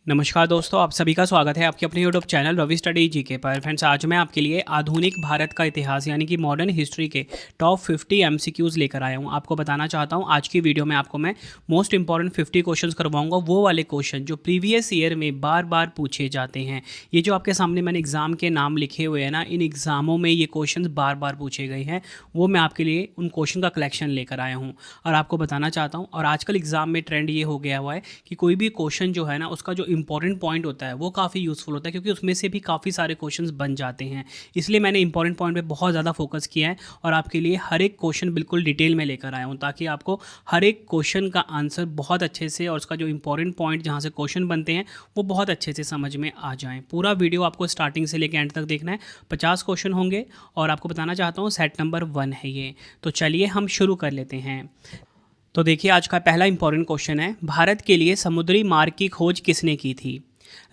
नमस्कार दोस्तों, आप सभी का स्वागत है आपके अपने YouTube channel Ravi study GK पर। फ्रेंड्स, आज मैं आपके लिए आधुनिक भारत का इतिहास यानी कि मॉडर्न हिस्ट्री के टॉप 50 एमसीक्यूज़ लेकर आया हूं। आपको बताना चाहता हूं आज की वीडियो में आपको मैं मोस्ट इंपॉर्टेंट 50 क्वेश्चंस करवाऊंगा, वो वाले क्वेश्चन जो प्रीवियस ईयर में बार बार पूछे जाते हैं। ये जो आपके सामने मैंने एग्ज़ाम के नाम लिखे हुए हैं ना, इन एग्ज़ामों में ये क्वेश्चन बार बार पूछे गए हैं, वो मैं आपके लिए उन क्वेश्चन का कलेक्शन लेकर आया हूँ और आपको बताना चाहता हूँ। और आजकल एग्ज़ाम में ट्रेंड ये हो गया हुआ है कि कोई भी क्वेश्चन जो है ना, उसका जो इंपॉर्टेंट पॉइंट होता है वो काफ़ी यूज़फुल होता है, क्योंकि उसमें से भी काफ़ी सारे क्वेश्चंस बन जाते हैं। इसलिए मैंने इंपॉर्टेंट पॉइंट पे बहुत ज़्यादा फोकस किया है और आपके लिए हर एक क्वेश्चन बिल्कुल डिटेल में लेकर आया हूँ, ताकि आपको हर एक क्वेश्चन का आंसर बहुत अच्छे से और उसका जो इंपॉर्टेंट पॉइंट जहाँ से क्वेश्चन बनते हैं वो बहुत अच्छे से समझ में आ जाएँ। पूरा वीडियो आपको स्टार्टिंग से लेकर एंड तक देखना है। 50 क्वेश्चन होंगे और आपको बताना चाहता हूँ सेट नंबर 1 है ये। तो चलिए हम शुरू कर लेते हैं। तो देखिए, आज का पहला इंपॉर्टेंट क्वेश्चन है, भारत के लिए समुद्री मार्ग की खोज किसने की थी?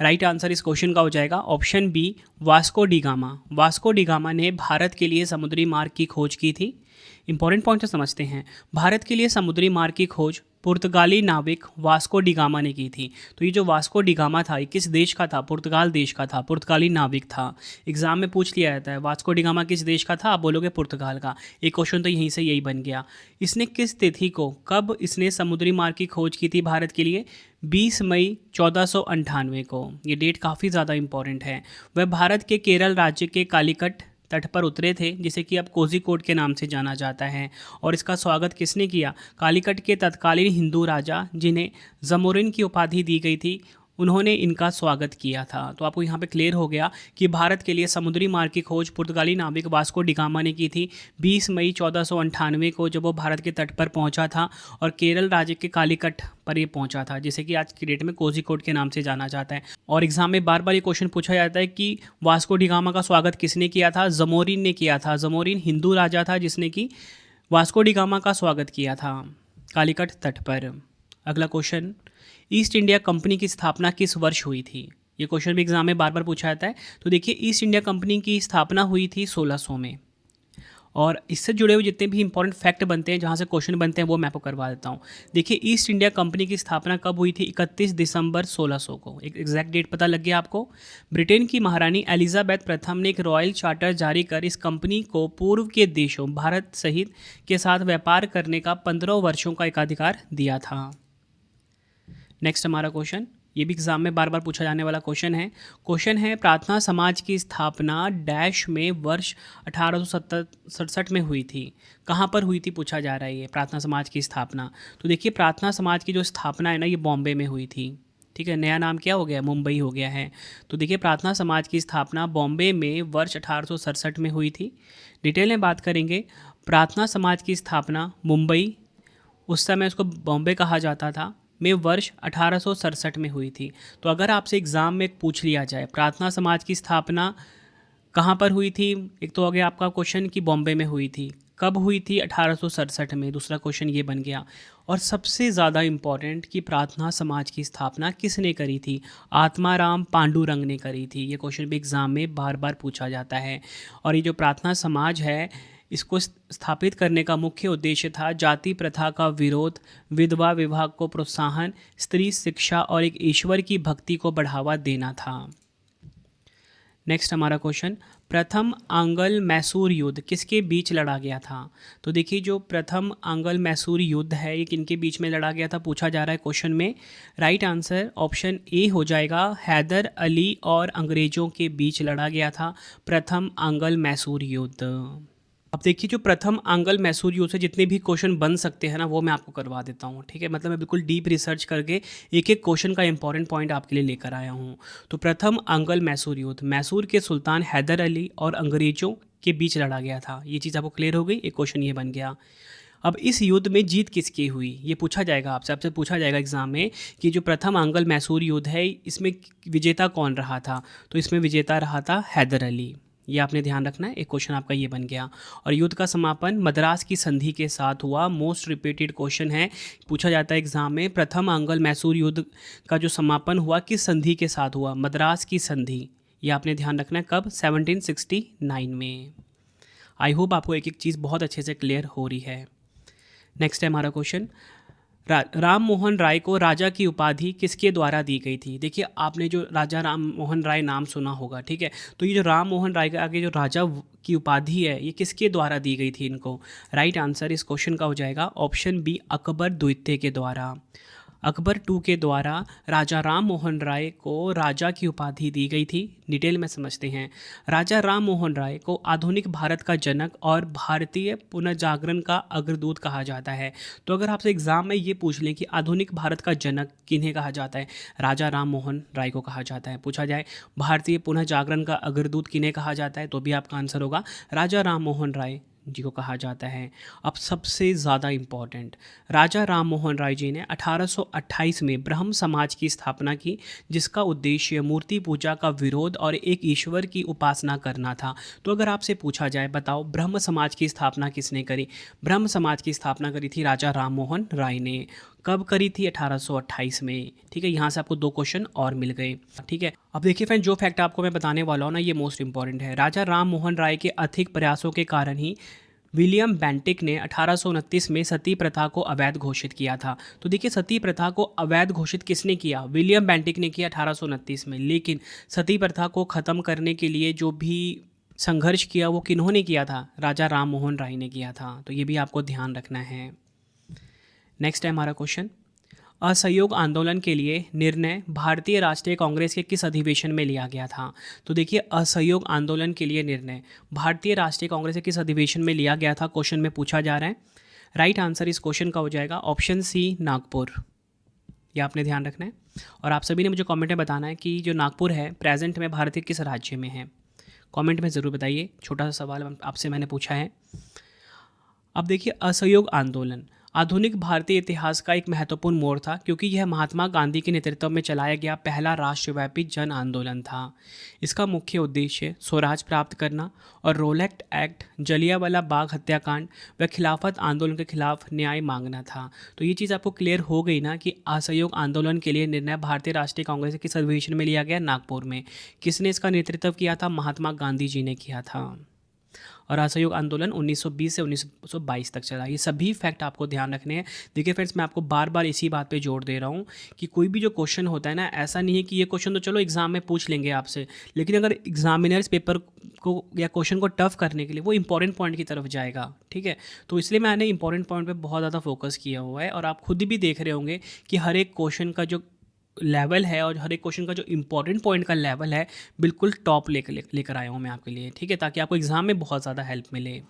राइट आंसर इस क्वेश्चन का हो जाएगा option B, Vasco da Gama. Vasco da Gama ने भारत के लिए समुद्री मार्ग की खोज की थी। इंपॉर्टेंट पॉइंट तो समझते हैं। भारत के लिए समुद्री मार्ग की खोज पुर्तगाली नाविक वास्को डी गामा ने की थी। तो ये जो वास्को डी गामा था, ये किस देश का था? पुर्तगाल देश का था, पुर्तगाली नाविक था। एग्जाम में पूछ लिया जाता है वास्को डी गामा किस देश का था, आप बोलोगे पुर्तगाल का। एक क्वेश्चन तो यहीं से यही बन गया। इसने किस तिथि को, कब इसने समुद्री मार्ग की खोज की थी भारत के लिए? 20 मई 1498 को। ये डेट काफ़ी ज़्यादा इंपॉर्टेंट है। वह भारत के केरल राज्य के कालीकट तट पर उतरे थे, जिसे कि अब कोझिकोड के नाम से जाना जाता है। और इसका स्वागत किसने किया? कालीकट के तत्कालीन हिंदू राजा, जिन्हें जमोरिन की उपाधि दी गई थी, उन्होंने इनका स्वागत किया था। तो आपको यहाँ पे क्लियर हो गया कि भारत के लिए समुद्री मार्ग की खोज पुर्तगाली नाविक वास्को डी गामा ने की थी 20 मई 1498 को, जब वो भारत के तट पर पहुँचा था और केरल राज्य के कालीकट पर ये पहुंचा था, जिसे कि आज की डेट में कोझिकोड के नाम से जाना जाता है। और एग्जाम में बार बार ये क्वेश्चन पूछा जाता है कि वास्को डी गामा का स्वागत किसने किया था? जमोरिन ने किया था। जमोरिन हिंदू राजा था जिसने कि वास्को डी गामा का स्वागत किया था कालीकट तट पर। अगला क्वेश्चन, ईस्ट इंडिया कंपनी की स्थापना किस वर्ष हुई थी? ये क्वेश्चन भी एग्जाम में बार बार पूछा जाता है। तो देखिए, ईस्ट इंडिया कंपनी की स्थापना हुई थी 1600 में। और इससे जुड़े हुए जितने भी इंपॉर्टेंट फैक्ट बनते हैं, जहाँ से क्वेश्चन बनते हैं, वो मैं आपको करवा देता हूँ। देखिए, ईस्ट इंडिया कंपनी की स्थापना कब हुई थी? 31 दिसंबर 1600 को। एक एग्जैक्ट डेट पता लग गया आपको। ब्रिटेन की महारानी एलिजाबेथ प्रथम ने एक रॉयल चार्टर जारी कर इस कंपनी को पूर्व के देशों भारत सहित के साथ व्यापार करने का 15 वर्षों का एकाधिकार दिया था। नेक्स्ट हमारा क्वेश्चन, ये भी एग्जाम में बार बार पूछा जाने वाला क्वेश्चन है प्रार्थना समाज की स्थापना डैश में वर्ष 1867 में हुई थी। कहाँ पर हुई थी पूछा जा रहा है ये प्रार्थना समाज की स्थापना। तो देखिए, प्रार्थना समाज की जो स्थापना है ना, ये बॉम्बे में हुई थी। ठीक है, नया नाम क्या हो गया? मुंबई हो गया है। तो देखिए, प्रार्थना समाज की स्थापना बॉम्बे में वर्ष 1867 में हुई थी। डिटेल में बात करेंगे, प्रार्थना समाज की स्थापना मुंबई, उस समय उसको बॉम्बे कहा जाता था, में वर्ष 1867 में हुई थी। तो अगर आपसे एग्ज़ाम में पूछ लिया जाए प्रार्थना समाज की स्थापना कहाँ पर हुई थी, एक तो हो गया आपका क्वेश्चन कि बॉम्बे में हुई थी, कब हुई थी? 1867 में। दूसरा क्वेश्चन ये बन गया। और सबसे ज़्यादा इम्पॉर्टेंट कि प्रार्थना समाज की स्थापना किसने करी थी? आत्माराम पांडुरंग ने करी थी। ये क्वेश्चन भी एग्ज़ाम में बार बार पूछा जाता है। और ये जो प्रार्थना समाज है, इसको स्थापित करने का मुख्य उद्देश्य था जाति प्रथा का विरोध, विधवा विवाह को प्रोत्साहन, स्त्री शिक्षा और एक ईश्वर की भक्ति को बढ़ावा देना था। नेक्स्ट हमारा क्वेश्चन, प्रथम आंग्ल मैसूर युद्ध किसके बीच लड़ा गया था? तो देखिए, जो प्रथम आंग्ल मैसूर युद्ध है, ये किनके बीच में लड़ा गया था पूछा जा रहा है क्वेश्चन में। राइट आंसर ऑप्शन ए हो जाएगा, हैदर अली और अंग्रेजों के बीच लड़ा गया था प्रथम आंग्ल मैसूर युद्ध। अब देखिए, जो प्रथम आंग्ल मैसूर युद्ध से जितने भी क्वेश्चन बन सकते हैं ना, वो मैं आपको करवा देता हूँ। ठीक है, मतलब मैं बिल्कुल डीप रिसर्च करके एक एक क्वेश्चन का इंपॉर्टेंट पॉइंट आपके लिए लेकर आया हूँ। तो प्रथम आंग्ल मैसूर युद्ध मैसूर के सुल्तान हैदर अली और अंग्रेजों के बीच लड़ा गया था। ये चीज़ आपको क्लियर हो गई। एक क्वेश्चन ये बन गया। अब इस युद्ध में जीत किसकी हुई, ये पूछा जाएगा आपसे पूछा जाएगा एग्जाम में कि जो प्रथम आंग्ल मैसूर युद्ध है, इसमें विजेता कौन रहा था? तो इसमें विजेता रहा था हैदर अली। ये आपने ध्यान रखना है। एक क्वेश्चन आपका ये बन गया। और युद्ध का समापन मद्रास की संधि के साथ हुआ। मोस्ट रिपीटेड क्वेश्चन है, पूछा जाता है एग्जाम में, प्रथम आंग्ल मैसूर युद्ध का जो समापन हुआ किस संधि के साथ हुआ? मद्रास की संधि। ये आपने ध्यान रखना है। कब? 1769 में। आई होप आपको एक एक चीज़ बहुत अच्छे से क्लियर हो रही है। नेक्स्ट है हमारा क्वेश्चन, राम मोहन राय को राजा की उपाधि किसके द्वारा दी गई थी? देखिए, आपने जो राजा राम मोहन राय नाम सुना होगा, ठीक है। तो ये जो राम मोहन राय के आगे जो राजा की उपाधि है, ये किसके द्वारा दी गई थी इनको? राइट आंसर इस क्वेश्चन का हो जाएगा ऑप्शन बी, अकबर द्वितीय के द्वारा। अकबर टू के द्वारा राजा राम मोहन राय को राजा की उपाधि दी गई थी। डिटेल में समझते हैं। राजा राम मोहन राय को आधुनिक भारत का जनक और भारतीय पुनर्जागरण का अग्रदूत कहा जाता है। तो अगर आपसे एग्जाम में ये पूछ लें कि आधुनिक भारत का जनक किन्हें कहा जाता है, राजा राम मोहन राय को कहा जाता है। पूछा जाए भारतीय पुनर्जागरण का अग्रदूत किन्हें कहा जाता है, तो भी आपका आंसर होगा राजा राम मोहन राय जी को कहा जाता है। अब सबसे ज़्यादा इम्पॉर्टेंट, राजा राम मोहन राय जी ने 1828 में ब्रह्म समाज की स्थापना की, जिसका उद्देश्य मूर्ति पूजा का विरोध और एक ईश्वर की उपासना करना था। तो अगर आपसे पूछा जाए, बताओ ब्रह्म समाज की स्थापना किसने करी? ब्रह्म समाज की स्थापना करी थी राजा राम मोहन राय ने। कब करी थी? 1828 में। ठीक है, यहाँ से आपको 2 क्वेश्चन और मिल गए। ठीक है, अब देखिए फ्रेंड, जो फैक्ट आपको मैं बताने वाला हूँ ना, ये मोस्ट इंपॉर्टेंट है। राजा राम मोहन राय के अधिक प्रयासों के कारण ही विलियम बेंटिक ने 1829 में सती प्रथा को अवैध घोषित किया था। तो देखिए, सती प्रथा को अवैध घोषित किसने किया? विलियम बेंटिक ने किया 1829 में। लेकिन सती प्रथा को ख़त्म करने के लिए जो भी संघर्ष किया, वो किन्होंने किया था? राजा राम मोहन राय ने किया था। तो ये भी आपको ध्यान रखना है। नेक्स्ट है हमारा क्वेश्चन, असहयोग आंदोलन के लिए निर्णय भारतीय राष्ट्रीय कांग्रेस के किस अधिवेशन में लिया गया था? तो देखिए, असहयोग आंदोलन के लिए निर्णय भारतीय राष्ट्रीय कांग्रेस के किस अधिवेशन में लिया गया था, क्वेश्चन में पूछा जा रहा है। राइट आंसर इस क्वेश्चन का हो जाएगा ऑप्शन सी, नागपुर। ये आपने ध्यान रखना है। और आप सभी ने मुझे कमेंट में बताना है कि जो नागपुर है प्रेजेंट में भारत के किस राज्य में है। कमेंट में ज़रूर बताइए, छोटा सा सवाल आपसे मैंने पूछा है। अब देखिए, असहयोग आंदोलन आधुनिक भारतीय इतिहास का एक महत्वपूर्ण मोड़ था, क्योंकि यह महात्मा गांधी के नेतृत्व में चलाया गया पहला राष्ट्रव्यापी जन आंदोलन था। इसका मुख्य उद्देश्य स्वराज प्राप्त करना और रोलेक्ट एक्ट, जलियांवाला बाग हत्याकांड व खिलाफत आंदोलन के खिलाफ न्याय मांगना था। तो ये चीज़ आपको क्लियर हो गई ना कि असहयोग आंदोलन के लिए निर्णय भारतीय राष्ट्रीय कांग्रेस के किस अधिवेशन में लिया गया? नागपुर में। किसने इसका नेतृत्व किया था? महात्मा गांधी जी ने किया था। और असहयोग आंदोलन 1920 से 1922 तक चला। ये सभी फैक्ट आपको ध्यान रखने हैं। देखिए फ्रेंड्स, मैं आपको बार बार इसी बात पे जोर दे रहा हूँ कि कोई भी जो क्वेश्चन होता है ना, ऐसा नहीं है कि ये क्वेश्चन तो चलो एग्जाम में पूछ लेंगे आपसे, लेकिन अगर एग्जामिनर्स पेपर को या क्वेश्चन को टफ करने के लिए वो इंपॉर्टेंट पॉइंट की तरफ जाएगा। ठीक है, तो इसलिए मैंने इंपॉर्टेंट पॉइंट पे बहुत ज़्यादा फोकस किया हुआ है। और आप खुद भी देख रहे होंगे कि हर एक क्वेश्चन का जो लेवल है और हर एक क्वेश्चन का जो इंपॉर्टेंट पॉइंट का लेवल है, बिल्कुल टॉप लेकर आया हूँ मैं आपके लिए। ठीक है, ताकि आपको एग्जाम में बहुत ज़्यादा हेल्प मिले।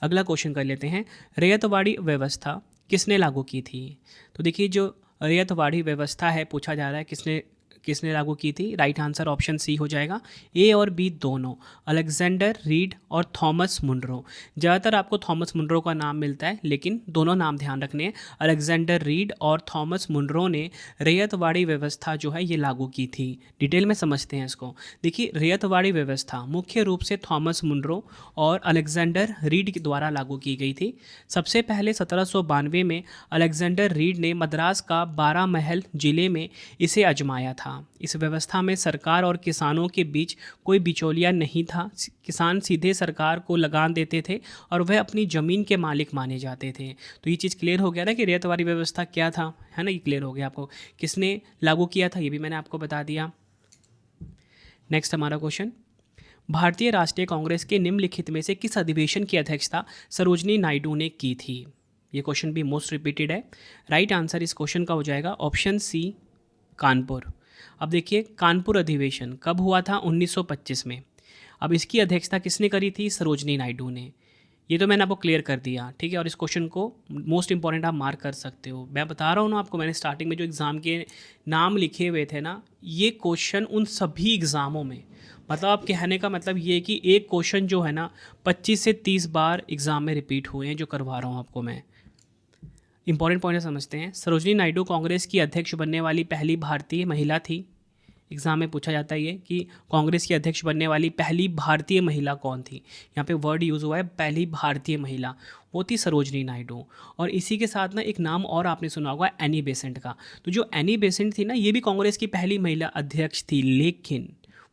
अगला क्वेश्चन कर लेते हैं, रैयतवाड़ी व्यवस्था किसने लागू की थी? तो देखिए, जो रैयतवाड़ी व्यवस्था है, पूछा जा रहा है किसने किसने लागू की थी। राइट आंसर ऑप्शन सी हो जाएगा, ए और बी दोनों, अलेक्जेंडर रीड और थॉमस मुनरो। ज़्यादातर आपको थॉमस मुनरो का नाम मिलता है, लेकिन दोनों नाम ध्यान रखने हैं। अलेक्जेंडर रीड और थॉमस मुनरो ने रैयतवाड़ी व्यवस्था जो है ये लागू की थी। डिटेल में समझते हैं इसको। देखिए, रैयतवाड़ी व्यवस्था मुख्य रूप से थॉमस मुनरो और अलेक्जेंडर रीड के द्वारा लागू की गई थी। सबसे पहले 1792 में अलेक्जेंडर रीड ने मद्रास का 12 महल जिले में इसे आजमाया था। इस व्यवस्था में सरकार और किसानों के बीच कोई बिचौलिया नहीं था। किसान सीधे सरकार को लगान देते थे और वह अपनी ज़मीन के मालिक माने जाते थे। तो ये चीज़ क्लियर हो गया ना कि रैयतवाड़ी व्यवस्था क्या था, है ना। ये क्लियर हो गया आपको। किसने लागू किया था, ये भी मैंने आपको बता दिया। नेक्स्ट हमारा क्वेश्चन, भारतीय राष्ट्रीय कांग्रेस के निम्नलिखित में से किस अधिवेशन की अध्यक्षता सरोजनी नायडू ने की थी? ये क्वेश्चन भी मोस्ट रिपीटेड है। राइट आंसर इस क्वेश्चन का हो जाएगा ऑप्शन सी, कानपुर। अब देखिए, कानपुर अधिवेशन कब हुआ था? 1925 में। अब इसकी अध्यक्षता किसने करी थी? सरोजनी नायडू ने। ये तो मैंने आपको क्लियर कर दिया। ठीक है, और इस क्वेश्चन को मोस्ट इंपॉर्टेंट आप मार्क कर सकते हो। मैं बता रहा हूँ ना आपको, मैंने स्टार्टिंग में जो एग्ज़ाम के नाम लिखे हुए थे ना, ये क्वेश्चन उन सभी एग्ज़ामों में, मतलब आप कहने का मतलब ये है कि एक क्वेश्चन जो है ना 25 से 30 बार एग्ज़ाम में रिपीट हुए हैं, जो करवा रहा हूँ आपको मैं। इंपॉर्टेंट पॉइंट समझते हैं। सरोजनी नायडू कांग्रेस की अध्यक्ष बनने वाली पहली भारतीय महिला थी। एग्जाम में पूछा जाता है ये कि कांग्रेस की अध्यक्ष बनने वाली पहली भारतीय महिला कौन थी। यहाँ पे वर्ड यूज़ हुआ है पहली भारतीय महिला, वो थी सरोजनी नायडू। और इसी के साथ ना एक नाम और आपने सुना होगा, एनी बेसेंट का। तो जो एनी बेसेंट थी ना, ये भी कांग्रेस की पहली महिला अध्यक्ष थी, लेकिन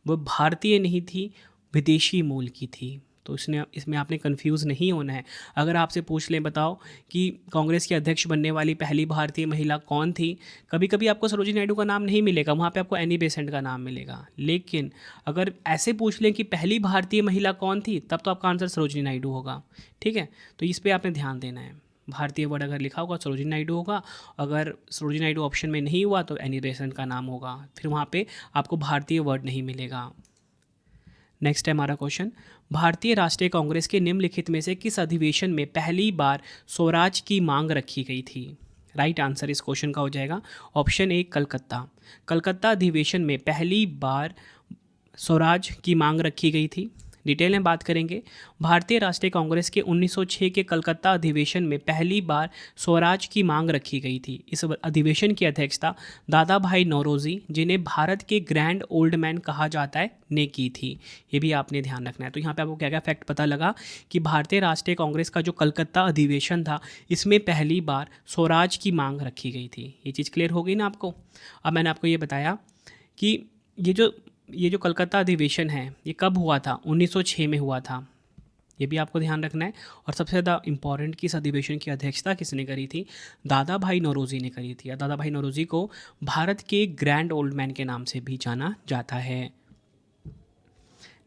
वो भारतीय नहीं थी, विदेशी मूल की थी। तो इसमें आपने कंफ्यूज नहीं होना है। अगर आपसे पूछ लें बताओ कि कांग्रेस की अध्यक्ष बनने वाली पहली भारतीय महिला कौन थी, कभी कभी आपको सरोजिनी नायडू का नाम नहीं मिलेगा, वहाँ पे आपको एनी बेसेंट का नाम मिलेगा। लेकिन अगर ऐसे पूछ लें कि पहली भारतीय महिला कौन थी, तब तो आपका आंसर सरोजिनी नायडू होगा। ठीक है, तो इस पर आपने ध्यान देना है। भारतीय वर्ड अगर लिखा होगा सरोजिनी नायडू होगा, अगर सरोजिनी नायडू ऑप्शन में नहीं हुआ तो एनी बेसेंट का नाम होगा, फिर वहाँ पे आपको भारतीय वर्ड नहीं मिलेगा। नेक्स्ट है हमारा क्वेश्चन, भारतीय राष्ट्रीय कांग्रेस के निम्नलिखित में से किस अधिवेशन में पहली बार स्वराज की मांग रखी गई थी? राइट आंसर इस क्वेश्चन का हो जाएगा ऑप्शन ए कलकत्ता। कलकत्ता अधिवेशन में पहली बार स्वराज की मांग रखी गई थी। डिटेल में बात करेंगे, भारतीय राष्ट्रीय कांग्रेस के 1906 के कलकत्ता अधिवेशन में पहली बार स्वराज की मांग रखी गई थी। इस अधिवेशन की अध्यक्षता दादा भाई नौरोजी, जिन्हें भारत के ग्रैंड ओल्ड मैन कहा जाता है, ने की थी। ये भी आपने ध्यान रखना है। तो यहाँ पे आपको क्या क्या फैक्ट पता लगा कि भारतीय राष्ट्रीय कांग्रेस का जो कलकत्ता अधिवेशन था, इसमें पहली बार स्वराज की मांग रखी गई थी। ये चीज़ क्लियर हो गई ना आपको। अब मैंने आपको ये बताया कि ये जो कलकत्ता अधिवेशन है ये कब हुआ था, 1906 में हुआ था। ये भी आपको ध्यान रखना है। और सबसे ज़्यादा इंपॉर्टेंट कि इस अधिवेशन की अध्यक्षता किसने करी थी? दादा भाई नौरोजी ने करी थी। दादा भाई नौरोजी को भारत के ग्रैंड ओल्ड मैन के नाम से भी जाना जाता है।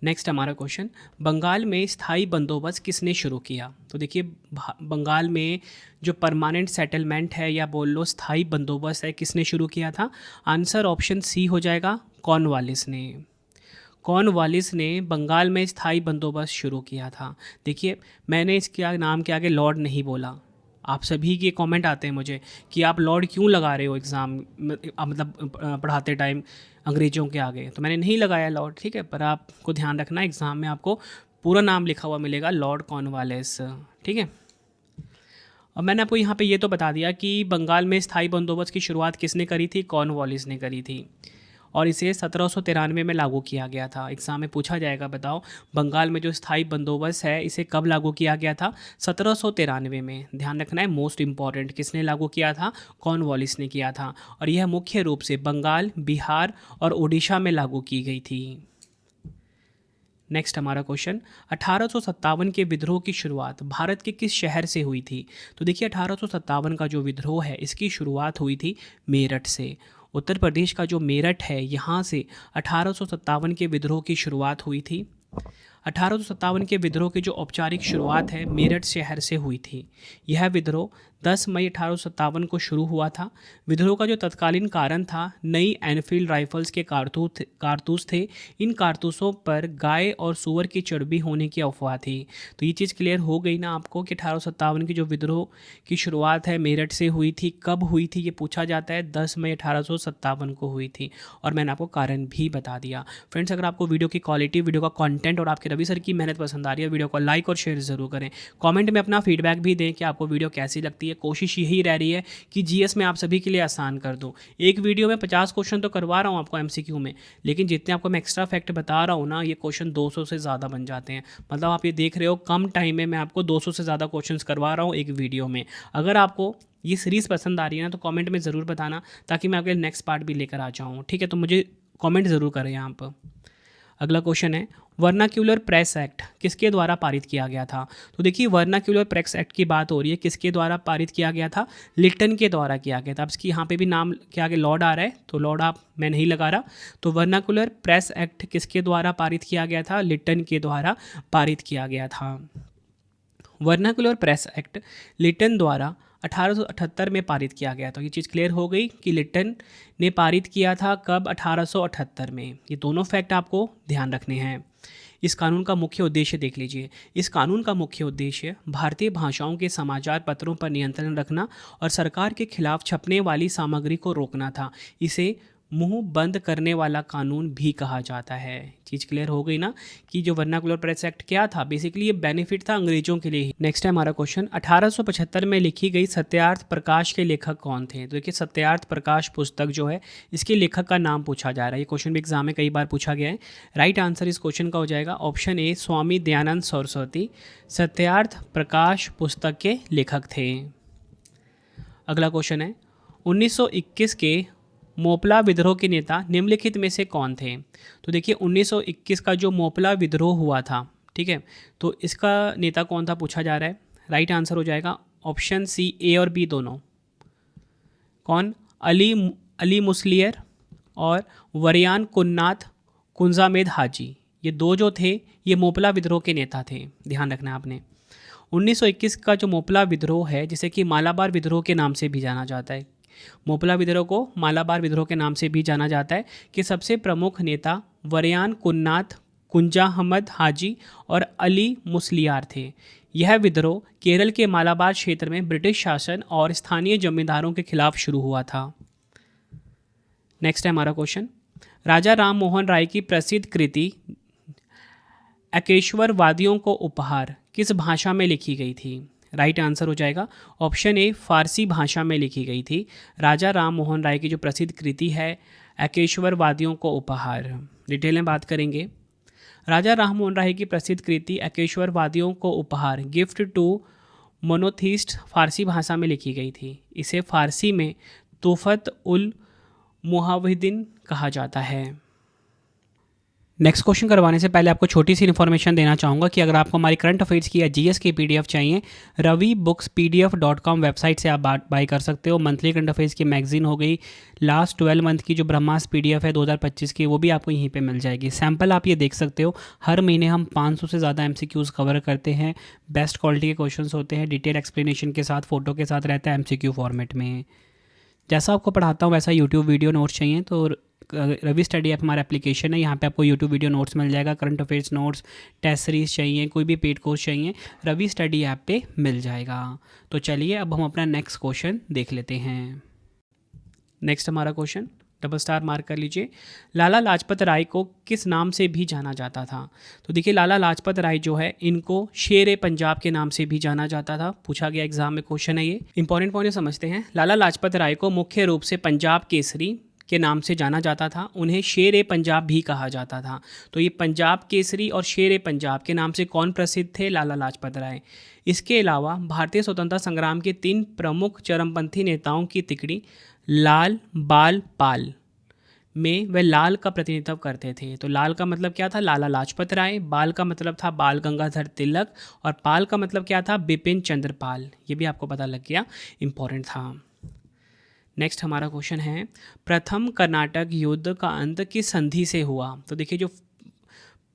नेक्स्ट हमारा क्वेश्चन, बंगाल में स्थायी बंदोबस्त किसने शुरू किया? तो देखिए, बंगाल में जो परमानेंट सेटलमेंट है या बोल लो स्थायी बंदोबस्त है, किसने शुरू किया था? आंसर ऑप्शन सी हो जाएगा, कॉर्नवालिस ने। कॉर्नवालिस ने बंगाल में स्थायी बंदोबस्त शुरू किया था। देखिए, मैंने इसके नाम के आगे लॉर्ड नहीं बोला। आप सभी के कमेंट आते हैं मुझे कि आप लॉर्ड क्यों लगा रहे हो एग्ज़ाम मतलब पढ़ाते टाइम अंग्रेज़ों के आगे, तो मैंने नहीं लगाया लॉर्ड। ठीक है, पर आपको ध्यान रखना एग्ज़ाम में आपको पूरा नाम लिखा हुआ मिलेगा, लॉर्ड कॉर्नवालिस। ठीक है, और मैंने आपको यहाँ पे ये तो बता दिया कि बंगाल में स्थायी बंदोबस्त की शुरुआत किसने करी थी? कॉर्नवालिस ने करी थी, और इसे 1793 में लागू किया गया था। एग्ज़ाम में पूछा जाएगा, बताओ बंगाल में जो स्थायी बंदोबस्त है इसे कब लागू किया गया था? 1793 में। ध्यान रखना है, मोस्ट इंपॉर्टेंट, किसने लागू किया था? कॉर्नवालिस ने किया था, और यह मुख्य रूप से बंगाल, बिहार और उड़ीसा में लागू की गई थी। नेक्स्ट हमारा क्वेश्चन, 1857 के विद्रोह की शुरुआत भारत के किस शहर से हुई थी? तो देखिए, 1857 का जो विद्रोह है इसकी शुरुआत हुई थी मेरठ से। उत्तर प्रदेश का जो मेरठ है, यहाँ से 1857 के विद्रोह की शुरुआत हुई थी। 1857 के विद्रोह की जो औपचारिक शुरुआत है मेरठ शहर से हुई थी। यह विद्रोह 10 मई 1857 को शुरू हुआ था। विद्रोह का जो तत्कालीन कारण था, नई एनफील्ड राइफल्स के कारतूस थे। इन कारतूसों पर गाय और सूअर की चर्बी होने की अफवाह थी। तो ये चीज़ क्लियर हो गई ना आपको कि 1857 की जो विद्रोह की शुरुआत है मेरठ से हुई थी। कब हुई थी ये पूछा जाता है, 10 मई 1857 को हुई थी, और मैंने आपको कारण भी बता दिया। फ्रेंड्स, अगर आपको वीडियो की क्वालिटी, वीडियो का कंटेंट और आपके रवि सर की मेहनत पसंद आ रही है, वीडियो को लाइक और शेयर ज़रूर करें। कमेंट में अपना फीडबैक भी दें कि आपको वीडियो कैसी लगती है। कोशिश यही रह रही है कि जीएस में आप सभी के लिए आसान कर दूं। एक वीडियो में 50 क्वेश्चन तो करवा रहा हूं आपको एमसीक्यू में, लेकिन जितने आपको मैं एक्स्ट्रा फैक्ट बता रहा हूं ना, ये क्वेश्चन 200 से ज़्यादा बन जाते हैं। मतलब आप ये देख रहे हो, कम टाइम में मैं आपको 200 से ज़्यादा क्वेश्चन करवा रहा हूँ एक वीडियो में। अगर आपको ये सीरीज़ पसंद आ रही है ना, तो कमेंट में ज़रूर बताना, ताकि मैं आपके नेक्स्ट पार्ट भी लेकर आ जाऊँ। ठीक है, तो मुझे कमेंट ज़रूर करें यहाँ पर। अगला क्वेश्चन है, वर्नाक्यूलर प्रेस एक्ट किसके द्वारा पारित किया गया था? तो देखिए, वर्नाक्यूलर प्रेस एक्ट की बात हो रही है, किसके द्वारा पारित किया गया था? लिटन के द्वारा किया गया था। अब इसकी यहाँ पे भी नाम के आगे लॉर्ड आ रहा है, तो लॉर्ड मैं नहीं लगा रहा। तो वर्नाक्यूलर प्रेस एक्ट किसके द्वारा पारित किया गया था? लिटन के द्वारा पारित किया गया था। वर्नाक्यूलर प्रेस एक्ट लिटन द्वारा 1878 में पारित किया गया। तो ये चीज़ क्लियर हो गई कि लिटन ने पारित किया था कब? 1878 में। ये दोनों फैक्ट आपको ध्यान रखने हैं। इस कानून का मुख्य उद्देश्य देख लीजिए। इस कानून का मुख्य उद्देश्य भारतीय भाषाओं के समाचार पत्रों पर नियंत्रण रखना और सरकार के खिलाफ छपने वाली सामग्री को रोकना था। इसे मुंह बंद करने वाला कानून भी कहा जाता है। चीज़ क्लियर हो गई ना कि जो वर्नाक्यूलर प्रेस एक्ट क्या था? बेसिकली ये बेनिफिट था अंग्रेजों के लिए ही। नेक्स्ट है हमारा क्वेश्चन, 1875 में लिखी गई सत्यार्थ प्रकाश के लेखक कौन थे? तो देखिए, सत्यार्थ प्रकाश पुस्तक जो है इसके लेखक का नाम पूछा जा रहा है। ये क्वेश्चन भी एग्जाम में कई बार पूछा गया है। राइट आंसर इस क्वेश्चन का हो जाएगा ऑप्शन ए, स्वामी दयानंद सरस्वती सत्यार्थ प्रकाश पुस्तक के लेखक थे। अगला क्वेश्चन है, 1921 के मोपला विद्रोह के नेता निम्नलिखित में से कौन थे? तो देखिए, 1921 का जो मोपला विद्रोह हुआ था, ठीक है, तो इसका नेता कौन था पूछा जा रहा है। राइट आंसर हो जाएगा ऑप्शन सी, ए और बी दोनों। कौन? अली अली मुस्लियर और वरियान कुन्नाथ कुंजामेद हाजी, ये दो जो थे ये मोपला विद्रोह के नेता थे, ध्यान रखना आपने। 1921 का जो मोपला विद्रोह है, जिसे कि मालाबार विद्रोह के नाम से भी जाना जाता है, मोपला विद्रोह को मालाबार विद्रोह के नाम से भी जाना जाता है, कि सबसे प्रमुख नेता वरियान कुन्नाथ कुंजा अहमद हाजी और अली मुस्लियार थे। यह विद्रोह केरल के मालाबार क्षेत्र में ब्रिटिश शासन और स्थानीय जमींदारों के खिलाफ शुरू हुआ था। नेक्स्ट है हमारा क्वेश्चन, राजा राम मोहन राय की प्रसिद्ध कृति एकेश्वर वादियों को उपहार किस भाषा में लिखी गई थी। राइट आंसर हो जाएगा ऑप्शन ए, फारसी भाषा में लिखी गई थी। राजा राम मोहन राय की जो प्रसिद्ध कृति है एकेश्वर वादियों को उपहार, डिटेल में बात करेंगे। राजा राम मोहन राय की प्रसिद्ध कृति एकेश्वर वादियों को उपहार, गिफ्ट टू मोनोथीस्ट, फारसी भाषा में लिखी गई थी। इसे फारसी में तोहफत उल मुहाविदीन कहा जाता है। नेक्स्ट क्वेश्चन करवाने से पहले आपको छोटी सी इन्फॉर्मेशन देना चाहूँगा कि अगर आपको हमारी करंट अफेयर्स की या जीएस की पीडीएफ चाहिए, ravibooks.pdf.com वेबसाइट से आप बाय कर सकते हो। मंथली करंट अफेयर्स की मैगजीन हो गई, लास्ट 12 मंथ की जो ब्रह्मास्त्र पीडीएफ है 2025 की, वो भी आपको यहीं पे मिल जाएगी। सैम्पल आप ये देख सकते हो, हर महीने हम 500 से ज़्यादा एमसीक्यूज़ कवर करते हैं, बेस्ट क्वालिटी के क्वेश्चन होते हैं, डिटेल एक्सप्लेनेशन के साथ, फोटो के साथ रहता है, एमसीक्यू फॉर्मेट में। जैसा आपको पढ़ाता हूँ वैसा यूट्यूब वीडियो नोट्स चाहिए तो रवि स्टडी ऐप हमारा एप्लीकेशन है, यहाँ पे आपको यूट्यूब वीडियो नोट्स मिल जाएगा। Current affairs notes, test series चाहिए, कोई भी पेड कोर्स चाहिए, रवि स्टडी ऐप पे मिल जाएगा। तो चलिए अब हम अपना नेक्स्ट क्वेश्चन देख लेते हैं। नेक्स्ट हमारा क्वेश्चन, डबल स्टार मार्क कर लीजिए, लाला लाजपत राय को किस नाम से भी जाना जाता था। तो देखिए लाला लाजपत राय जो है इनको शेर ए पंजाब के नाम से भी जाना जाता था, पूछा गया एग्जाम में क्वेश्चन है ये। इंपॉर्टेंट पॉइंट समझते हैं। लाला लाजपत राय को मुख्य रूप से पंजाब केसरी के नाम से जाना जाता था, उन्हें शेर ए पंजाब भी कहा जाता था। तो ये पंजाब केसरी और शेर ए पंजाब के नाम से कौन प्रसिद्ध थे? लाला लाजपत राय। इसके अलावा भारतीय स्वतंत्रता संग्राम के 3 प्रमुख चरमपंथी नेताओं की तिकड़ी लाल बाल पाल में वह लाल का प्रतिनिधित्व करते थे। तो लाल का मतलब क्या था? लाला लाजपत राय। बाल का मतलब था बाल गंगाधर तिलक और पाल का मतलब क्या था? बिपिन चंद्र पाल। ये भी आपको पता लग गया, इंपॉर्टेंट था। नेक्स्ट हमारा क्वेश्चन है, प्रथम कर्नाटक युद्ध का अंत किस संधि से हुआ। तो देखिए जो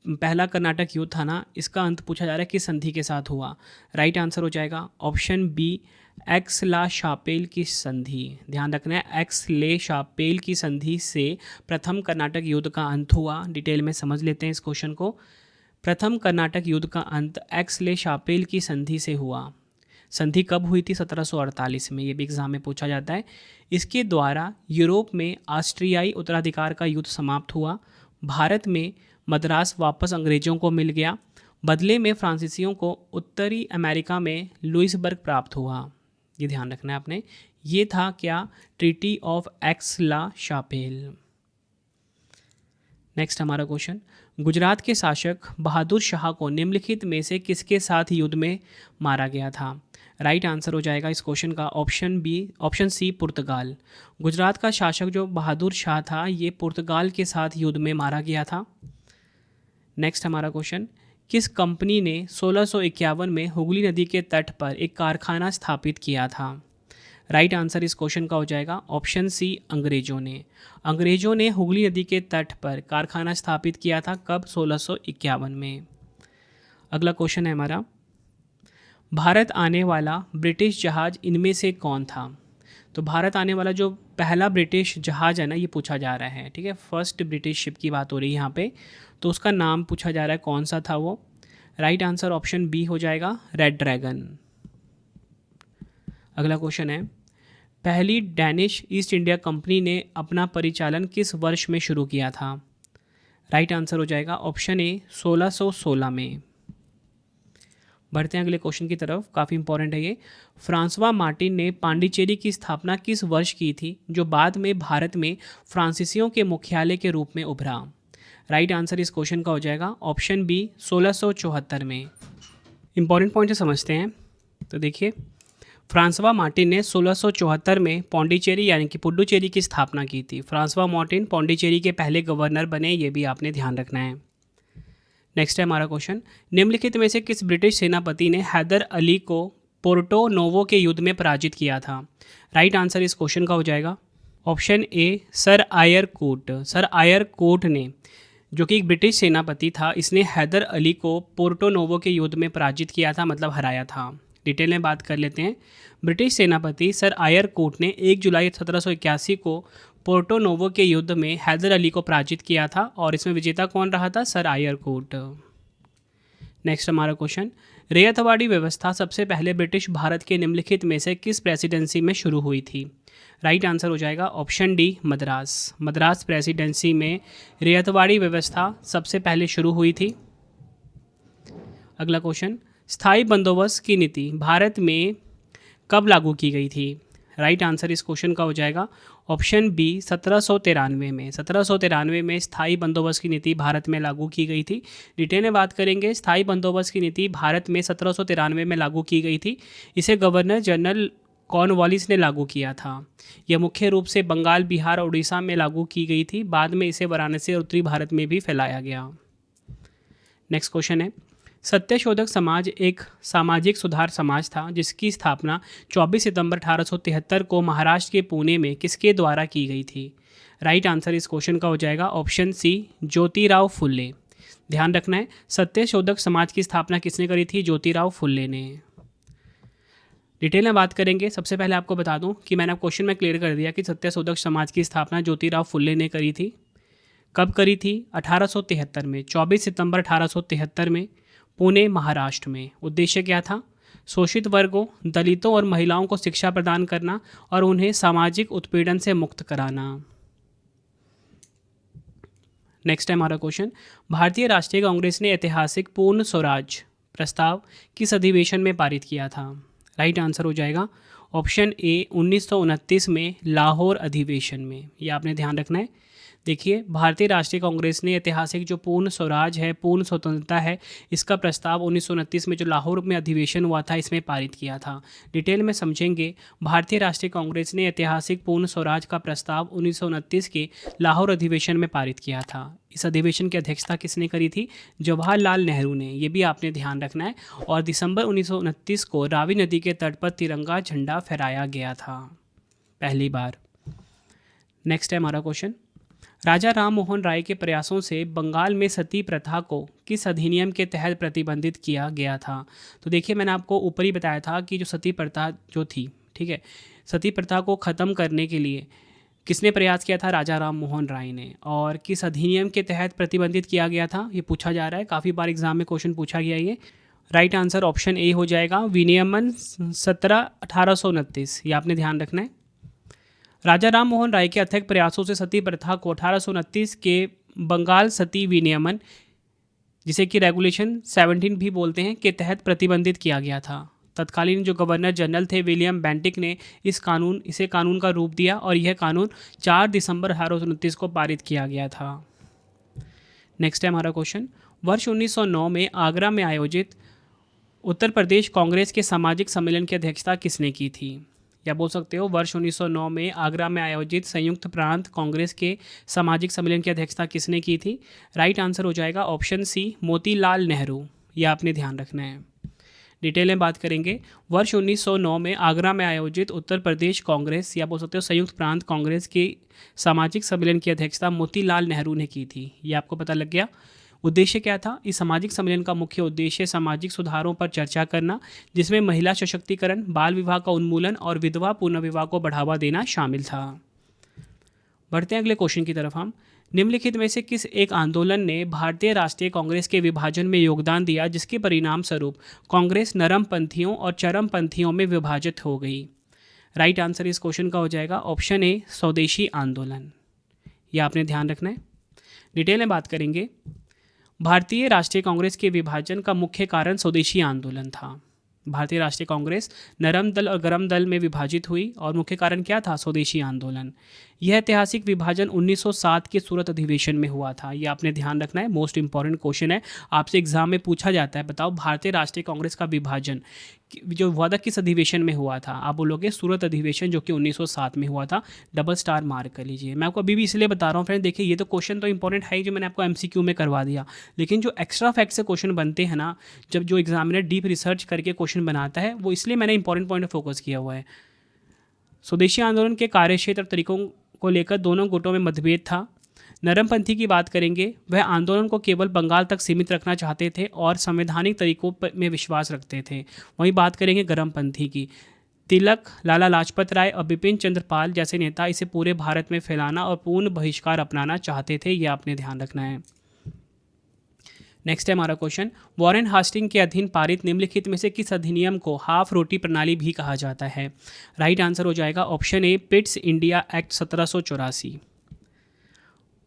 पहला कर्नाटक युद्ध था ना, इसका अंत पूछा जा रहा है किस संधि के साथ हुआ। राइट आंसर हो जाएगा ऑप्शन बी, एक्स-ला-शापेल की संधि। ध्यान रखना है, एक्स-ले-शापेल की संधि से प्रथम कर्नाटक युद्ध का अंत हुआ। डिटेल में समझ लेते हैं इस क्वेश्चन को। प्रथम कर्नाटक युद्ध का अंत एक्स-ले-शापेल की संधि से हुआ। संधि कब हुई थी? 1748 में। ये भी एग्जाम में पूछा जाता है। इसके द्वारा यूरोप में ऑस्ट्रियाई उत्तराधिकार का युद्ध समाप्त हुआ। भारत में मद्रास वापस अंग्रेजों को मिल गया। बदले में फ्रांसीसियों को उत्तरी अमेरिका में लुइसबर्ग प्राप्त हुआ। ये ध्यान रखना है आपने। ये था क्या? Treaty of Aix-la-Chapelle. नेक्स्ट हमारा क्वेश्चन, गुजरात के शासक बहादुर शाह को निम्नलिखित में से किसके साथ युद्ध में मारा गया था। राइट आंसर हो जाएगा इस क्वेश्चन का ऑप्शन सी, पुर्तगाल। गुजरात का शासक जो बहादुर शाह था ये पुर्तगाल के साथ युद्ध में मारा गया था। नेक्स्ट हमारा क्वेश्चन, किस कंपनी ने 1651 में हुगली नदी के तट पर एक कारखाना स्थापित किया था। राइट आंसर इस क्वेश्चन का हो जाएगा ऑप्शन सी, अंग्रेजों ने। अंग्रेजों ने हुगली नदी के तट पर कारखाना स्थापित किया था, कब? 1651 में। अगला क्वेश्चन है हमारा, भारत आने वाला ब्रिटिश जहाज इनमें से कौन था। तो भारत आने वाला जो पहला ब्रिटिश जहाज है ना, ये पूछा जा रहा है, ठीक है। फर्स्ट ब्रिटिश शिप की बात हो रही है यहाँ पे, तो उसका नाम पूछा जा रहा है, कौन सा था वो। राइट आंसर ऑप्शन बी हो जाएगा, रेड ड्रैगन। अगला क्वेश्चन है, पहली डैनिश ईस्ट इंडिया कंपनी ने अपना परिचालन किस वर्ष में शुरू किया था। राइट आंसर हो जाएगा ऑप्शन ए, 1616 में। बढ़ते हैं अगले क्वेश्चन की तरफ, काफ़ी इंपॉर्टेंट है ये। फ्रांसवा मार्टिन ने पांडिचेरी की स्थापना किस वर्ष की थी, जो बाद में भारत में फ्रांसीसियों के मुख्यालय के रूप में उभरा। राइट आंसर इस क्वेश्चन का हो जाएगा ऑप्शन बी, 1674 में। इंपॉर्टेंट पॉइंट से समझते हैं। तो देखिए फ्रांसवा मार्टिन ने 1674 में पौंडीचेरी यानी कि पुडुचेरी की स्थापना की थी। फ्रांसवा मार्टिन पौंडीचेरी के पहले गवर्नर बने, ये भी आपने ध्यान रखना है। नेक्स्ट है हमारा क्वेश्चन, निम्नलिखित में से किस ब्रिटिश सेनापति ने हैदर अली को पोर्टो नोवो के युद्ध में पराजित किया था? राइट आंसर इस क्वेश्चन का हो जाएगा option A sir Eyre Coote. Sir Eyre Coote ने, जो कि एक ब्रिटिश सेनापति था, इसने हैदर अली को पोर्टो नोवो के युद्ध में पराजित किया था, मतलब हराया था। डिटेल में बात कर लेते हैं। ब्रिटिश सेनापति सर आयर कोट ने 1 जुलाई 1781 को पोर्टो नोवो के युद्ध में हैदर अली को पराजित किया था और इसमें विजेता कौन रहा था? Sir Eyre coat. नेक्स्ट हमारा क्वेश्चन, रैयतवाड़ी व्यवस्था सबसे पहले ब्रिटिश भारत के निम्नलिखित में से किस प्रेसिडेंसी में शुरू हुई थी? राइट आंसर हो जाएगा option D Madras. Madras presidency में रैयतवाड़ी व्यवस्था सबसे पहले शुरू हुई थी। अगला क्वेश्चन, स्थायी बंदोबस्त की नीति भारत में कब लागू की गई थी? राइट आंसर इस क्वेश्चन का हो जाएगा ऑप्शन बी 1793 में। 1793 में स्थायी बंदोबस्त की नीति भारत में लागू की गई थी। डिटेल में बात करेंगे। स्थायी बंदोबस्त की नीति भारत में 1793 में लागू की गई थी। इसे गवर्नर जनरल कॉर्नवालिस ने लागू किया था। यह मुख्य रूप से बंगाल, बिहार और उड़ीसा में लागू की गई थी। बाद में इसे वाराणसी और उत्तरी भारत में भी फैलाया गया। नेक्स्ट क्वेश्चन है, सत्यशोधक समाज एक सामाजिक सुधार समाज था जिसकी स्थापना 24 सितंबर 1873 को महाराष्ट्र के पुणे में किसके द्वारा की गई थी? राइट आंसर इस क्वेश्चन का हो जाएगा ऑप्शन सी ज्योतिराव फुल्ले। ध्यान रखना है, सत्यशोधक समाज की स्थापना किसने करी थी? ज्योतिराव फुल्ले ने। डिटेल में बात करेंगे। सबसे पहले आपको बता दूं कि मैंने क्वेश्चन में क्लियर कर दिया कि सत्यशोधक समाज की स्थापना ज्योतिराव फुल्ले ने करी थी। कब करी थी? 1873 में, 24 सितंबर 1873 में, पुणे महाराष्ट्र में। उद्देश्य क्या था? शोषित वर्गों, दलितों और महिलाओं को शिक्षा प्रदान करना और उन्हें सामाजिक उत्पीड़न से मुक्त कराना। नेक्स्ट है हमारा क्वेश्चन, भारतीय राष्ट्रीय कांग्रेस ने ऐतिहासिक पूर्ण स्वराज प्रस्ताव किस अधिवेशन में पारित किया था? राइट आंसर हो जाएगा ऑप्शन ए 1929 में लाहौर अधिवेशन में। ये आपने ध्यान रखना है। देखिए, भारतीय राष्ट्रीय कांग्रेस ने ऐतिहासिक जो पूर्ण स्वराज है, पूर्ण स्वतंत्रता है, इसका प्रस्ताव 1929 में जो लाहौर में अधिवेशन हुआ था इसमें पारित किया था। डिटेल में समझेंगे। भारतीय राष्ट्रीय कांग्रेस ने ऐतिहासिक पूर्ण स्वराज का प्रस्ताव 1929 के लाहौर अधिवेशन में पारित किया था। इस अधिवेशन की अध्यक्षता किसने करी थी? जवाहरलाल नेहरू ने। ये भी आपने ध्यान रखना है। और दिसंबर 1929 को रावी नदी के तट पर तिरंगा झंडा फहराया गया था पहली बार। नेक्स्ट है हमारा क्वेश्चन, राजा राम मोहन राय के प्रयासों से बंगाल में सती प्रथा को किस अधिनियम के तहत प्रतिबंधित किया गया था? तो देखिए, मैंने आपको ऊपर ही बताया था कि जो सती प्रथा जो थी, ठीक है, सती प्रथा को ख़त्म करने के लिए किसने प्रयास किया था? राजा राम मोहन राय ने। और किस अधिनियम के तहत प्रतिबंधित किया गया था, ये पूछा जा रहा है। काफ़ी बार एग्जाम में क्वेश्चन पूछा गया ये। राइट आंसर ऑप्शन ए हो जाएगा विनियमन 17/1829। ये आपने ध्यान रखना है। राजा राम मोहन राय के अथक प्रयासों से सती प्रथा को 1829 के बंगाल सती विनियमन, जिसे कि रेगुलेशन 17 भी बोलते हैं, के तहत प्रतिबंधित किया गया था। तत्कालीन जो गवर्नर जनरल थे विलियम बेंटिक ने इसे कानून का रूप दिया और यह कानून 4 दिसंबर 1829 को पारित किया गया था। नेक्स्ट है हमारा क्वेश्चन, वर्ष 1909 में आगरा में आयोजित उत्तर प्रदेश कांग्रेस के सामाजिक सम्मेलन की अध्यक्षता किसने की थी? या बोल सकते हो वर्ष 1909 में आगरा में आयोजित संयुक्त प्रांत कांग्रेस के सामाजिक सम्मेलन की अध्यक्षता किसने की थी? राइट आंसर हो जाएगा ऑप्शन सी मोतीलाल नेहरू। यह आपने ध्यान रखना है। डिटेल में बात करेंगे। वर्ष 1909 में आगरा में आयोजित उत्तर प्रदेश कांग्रेस या बोल सकते हो संयुक्त प्रांत कांग्रेस के सामाजिक सम्मेलन की अध्यक्षता मोतीलाल नेहरू ने की थी। ये आपको पता लग गया। उद्देश्य क्या था? इस सामाजिक सम्मेलन का मुख्य उद्देश्य सामाजिक सुधारों पर चर्चा करना, जिसमें महिला सशक्तिकरण, बाल विवाह का उन्मूलन और विधवा पुनर्विवाह को बढ़ावा देना शामिल था। बढ़ते हैं अगले क्वेश्चन की तरफ। हम निम्नलिखित में से किस एक आंदोलन ने भारतीय राष्ट्रीय कांग्रेस के विभाजन में योगदान दिया, जिसके परिणाम स्वरूप कांग्रेस नरमपंथियों और चरमपंथियों में विभाजित हो गई? राइट आंसर इस क्वेश्चन का हो जाएगा ऑप्शन ए स्वदेशी आंदोलन। यह आपने ध्यान रखना है। डिटेल में बात करेंगे। भारतीय राष्ट्रीय कांग्रेस के विभाजन का मुख्य कारण स्वदेशी आंदोलन था। भारतीय राष्ट्रीय कांग्रेस नरम दल और गरम दल में विभाजित हुई और मुख्य कारण क्या था? स्वदेशी आंदोलन। यह ऐतिहासिक विभाजन 1907 के सूरत अधिवेशन में हुआ था। ये आपने ध्यान रखना है, मोस्ट इंपॉर्टेंट क्वेश्चन है, आपसे एग्जाम में पूछा जाता है। बताओ भारतीय राष्ट्रीय कांग्रेस का विभाजन जो हुआ था किस अधिवेशन में हुआ था? आप बोलोगे सूरत अधिवेशन, जो कि 1907 में हुआ था। डबल स्टार मार्क कर लीजिए। मैं आपको अभी भी इसलिए बता रहा हूँ फ्रेंड, देखिए ये तो क्वेश्चन तो इंपॉर्टेंट है ही, जो मैंने आपको एमसीक्यू में करवा दिया, लेकिन जो एक्स्ट्रा फैक्ट से क्वेश्चन बनते हैं ना, जब जो एग्जामिनर डीप रिसर्च करके क्वेश्चन बनाता है, वो इसलिए मैंने इंपॉर्टेंट पॉइंट फोकस किया हुआ है। स्वदेशी आंदोलन के कार्यक्षेत्र और तरीकों को लेकर दोनों गुटों में मतभेद था। नरमपंथी की बात करेंगे, वह आंदोलन को केवल बंगाल तक सीमित रखना चाहते थे और संवैधानिक तरीकों में विश्वास रखते थे। वहीं बात करेंगे गर्मपंथी की, तिलक, लाला लाजपत राय और बिपिन चंद्र पाल जैसे नेता इसे पूरे भारत में फैलाना और पूर्ण बहिष्कार अपनाना चाहते थे। यह आपने ध्यान रखना है। नेक्स्ट है हमारा क्वेश्चन, वॉरेन हास्टिंग के अधीन पारित निम्नलिखित में से किस अधिनियम को हाफ रोटी प्रणाली भी कहा जाता है? राइट आंसर हो जाएगा ऑप्शन ए, पिट्स इंडिया एक्ट 1784।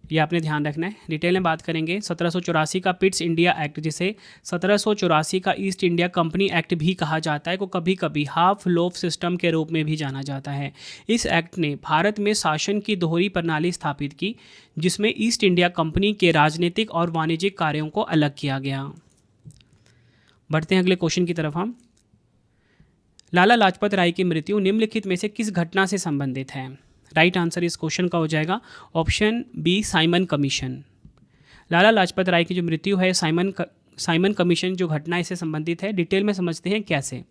ये आपने ध्यान रखना है। डिटेल में बात करेंगे, 1784 का पिट्स इंडिया एक्ट, जिसे 1784 का ईस्ट इंडिया कंपनी एक्ट भी कहा जाता है, को कभी कभी हाफ लोफ सिस्टम के रूप में भी जाना जाता है। इस एक्ट ने भारत में शासन की दोहरी प्रणाली स्थापित की, जिसमें ईस्ट इंडिया कंपनी के राजनीतिक और वाणिज्यिक कार्यों को अलग किया गया। बढ़ते हैं अगले क्वेश्चन की तरफ हम। लाला लाजपत राय की मृत्यु निम्नलिखित में से किस घटना से संबंधित है? राइट आंसर इस क्वेश्चन का हो जाएगा option B, Simon commission. Lala Lajpat Rai की जो मृत्यु है, साइमन कमीशन जो घटना इससे संबंधित है। डिटेल में समझते हैं कैसे।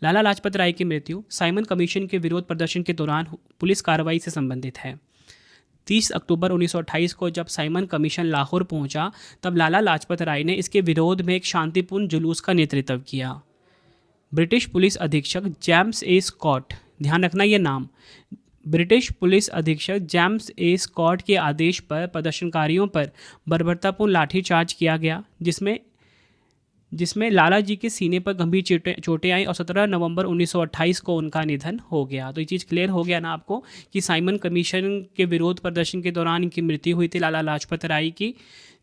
लाला लाजपत राय की मृत्यु साइमन कमीशन के विरोध प्रदर्शन के दौरान पुलिस कार्रवाई से संबंधित है। 30 अक्टूबर 1928 को जब साइमन कमीशन लाहौर पहुंचा, तब लाला लाजपत राय ने इसके विरोध में एक शांतिपूर्ण जुलूस का नेतृत्व किया। ब्रिटिश पुलिस अधीक्षक जेम्स ए स्कॉट, ध्यान रखना ये नाम, ब्रिटिश पुलिस अधीक्षक जेम्स ए स्कॉट के आदेश पर प्रदर्शनकारियों पर बर्बरतापूर्ण लाठीचार्ज किया गया, जिसमें लाला जी के सीने पर गंभीर चोटें आई और 17 नवंबर 1928 को उनका निधन हो गया। तो ये चीज़ क्लियर हो गया ना आपको कि साइमन कमीशन के विरोध प्रदर्शन के दौरान इनकी मृत्यु हुई थी लाला लाजपत राय की।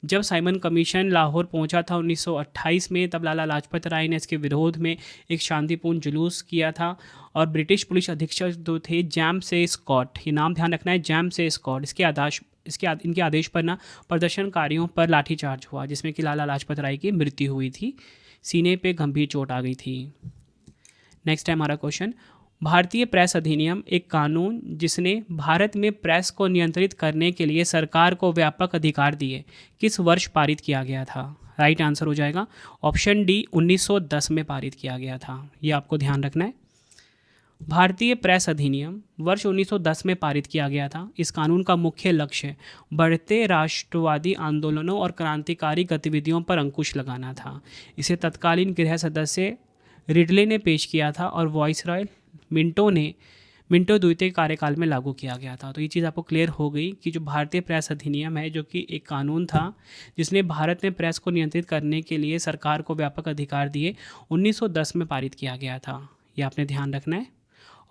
जब साइमन कमीशन लाहौर पहुंचा था 1928 में, तब लाला लाजपत राय ने इसके विरोध में एक शांतिपूर्ण जुलूस किया था। और ब्रिटिश पुलिस अधीक्षक जो थे जेम्स ए स्कॉट, ये नाम ध्यान रखना है, जेम्स ए स्कॉट, इनके आदेश पर ना प्रदर्शनकारियों पर लाठीचार्ज हुआ, जिसमें कि लाला लाजपत राय की मृत्यु हुई थी, सीने पे गंभीर चोट आ गई थी। नेक्स्ट है हमारा क्वेश्चन, भारतीय प्रेस अधिनियम एक कानून जिसने भारत में प्रेस को नियंत्रित करने के लिए सरकार को व्यापक अधिकार दिए, किस वर्ष पारित किया गया था? राइट आंसर हो जाएगा ऑप्शन डी, 1910 में पारित किया गया था। ये आपको ध्यान रखना है। भारतीय प्रेस अधिनियम वर्ष 1910 में पारित किया गया था। इस कानून का मुख्य लक्ष्य बढ़ते राष्ट्रवादी आंदोलनों और क्रांतिकारी गतिविधियों पर अंकुश लगाना था। इसे तत्कालीन गृह सदस्य रिडले ने पेश किया था और वॉइसरॉय मिंटो द्वितीय कार्यकाल में लागू किया गया था। तो ये चीज़ आपको क्लियर हो गई कि जो भारतीय प्रेस अधिनियम है, जो कि एक कानून था जिसने भारत में प्रेस को नियंत्रित करने के लिए सरकार को व्यापक अधिकार दिए, 1910 में पारित किया गया था। ये आपने ध्यान रखना है।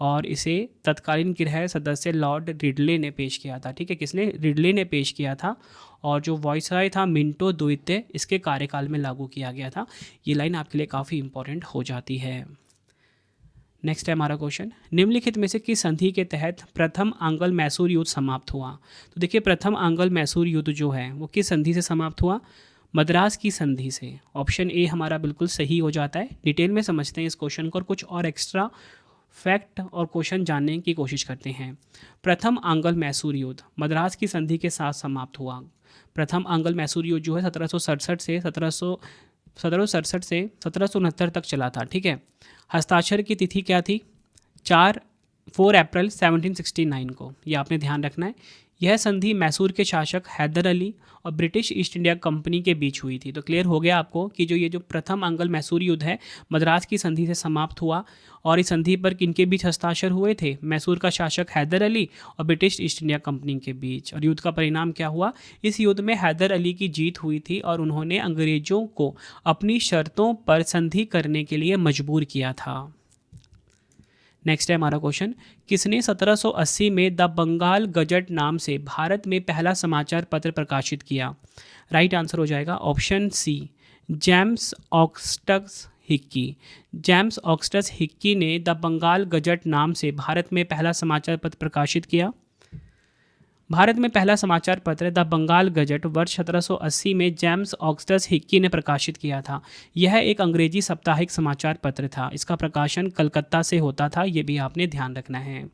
और इसे तत्कालीन गृह सदस्य लॉर्ड रिडले ने पेश किया था। ठीक है, किसने? रिडले ने पेश किया था। और जो वॉइसरॉय था मिंटो द्वितीय, इसके कार्यकाल में लागू किया गया था। ये लाइन आपके लिए काफ़ी इंपॉर्टेंट हो जाती है। नेक्स्ट है हमारा क्वेश्चन, निम्नलिखित में से किस संधि के तहत प्रथम आंग्ल मैसूर युद्ध समाप्त हुआ? तो देखिए, प्रथम आंग्ल मैसूर युद्ध जो है वो किस संधि से समाप्त हुआ? मद्रास की संधि से। ऑप्शन ए हमारा बिल्कुल सही हो जाता है। डिटेल में समझते हैं इस क्वेश्चन को और कुछ और एक्स्ट्रा फैक्ट और क्वेश्चन जानने की कोशिश करते हैं। प्रथम आंग्ल मैसूर युद्ध मद्रास की संधि के साथ समाप्त हुआ। प्रथम आंग्ल मैसूर युद्ध जो है 1767 से 1769 तक चला था। ठीक है, हस्ताक्षर की तिथि क्या थी? 4 अप्रैल 1769 को। ये आपने ध्यान रखना है। यह संधि मैसूर के शासक हैदर अली और ब्रिटिश ईस्ट इंडिया कंपनी के बीच हुई थी। तो क्लियर हो गया आपको कि जो प्रथम आंग्ल मैसूर युद्ध है मद्रास की संधि से समाप्त हुआ। और इस संधि पर किनके बीच हस्ताक्षर हुए थे? मैसूर का शासक हैदर अली और ब्रिटिश ईस्ट इंडिया कंपनी के बीच। और युद्ध का परिणाम क्या हुआ? इस युद्ध में हैदर अली की जीत हुई थी और उन्होंने अंग्रेजों को अपनी शर्तों पर संधि करने के लिए मजबूर किया था। नेक्स्ट है हमारा क्वेश्चन, किसने 1780 में द बंगाल गजट नाम से भारत में पहला समाचार पत्र प्रकाशित किया? राइट आंसर हो जाएगा option C, James Augustus Hicky. James Augustus Hicky ने द बंगाल गजट नाम से भारत में पहला समाचार पत्र प्रकाशित किया। भारत में पहला समाचार पत्र द बंगाल गजट वर्ष 1780 में जेम्स ऑगस्टस हिक्की ने प्रकाशित किया था। यह एक अंग्रेजी साप्ताहिक समाचार पत्र था। इसका प्रकाशन कलकत्ता से होता था, ये भी आपने ध्यान रखना है।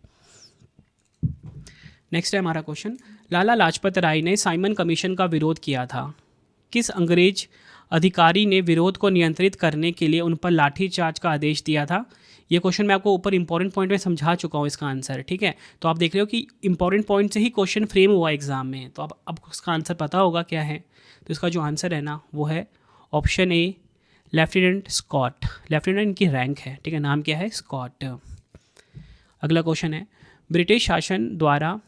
नेक्स्ट है हमारा क्वेश्चन, लाला लाजपत राय ने साइमन कमीशन का विरोध किया था। किस अंग्रेज अधिकारी ने विरोध को नियंत्रित करने के लिए उन पर लाठीचार्ज का आदेश दिया था? ये क्वेश्चन मैं आपको ऊपर इंपॉर्टेंट पॉइंट में समझा चुका हूँ इसका आंसर, ठीक है। तो आप देख रहे हो कि इंपॉर्टेंट पॉइंट से ही क्वेश्चन फ्रेम हुआ एग्जाम में, तो अब उसका आंसर पता होगा क्या है। तो इसका जो आंसर है ना वो है option A, lieutenant Scott. Lieutenant इनकी रैंक है, ठीक है, नाम क्या है, स्कॉट। अगला क्वेश्चन है, ब्रिटिश शासन द्वारा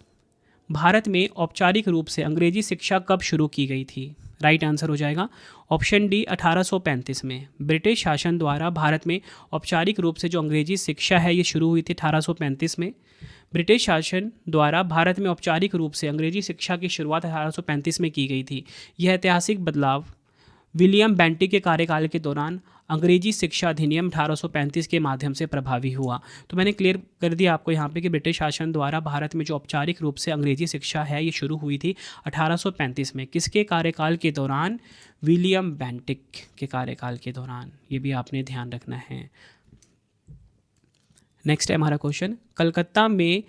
भारत में औपचारिक रूप से अंग्रेजी शिक्षा कब शुरू की गई थी? राइट आंसर हो जाएगा ऑप्शन डी, 1835 में। ब्रिटिश शासन द्वारा भारत में औपचारिक रूप से जो अंग्रेजी शिक्षा है ये शुरू हुई थी 1835 में। ब्रिटिश शासन द्वारा भारत में औपचारिक रूप से अंग्रेजी शिक्षा की शुरुआत 1835 में की गई थी। यह ऐतिहासिक बदलाव विलियम बेंटिक के कार्यकाल के दौरान अंग्रेजी शिक्षा अधिनियम 1835 के माध्यम से प्रभावी हुआ। तो मैंने क्लियर कर दिया आपको यहाँ पे कि ब्रिटिश शासन द्वारा भारत में जो औपचारिक रूप से अंग्रेजी शिक्षा है ये शुरू हुई थी 1835 में। किसके कार्यकाल के दौरान? विलियम बेंटिक के कार्यकाल के दौरान। ये भी आपने ध्यान रखना है। नेक्स्ट है हमारा क्वेश्चन, कलकत्ता में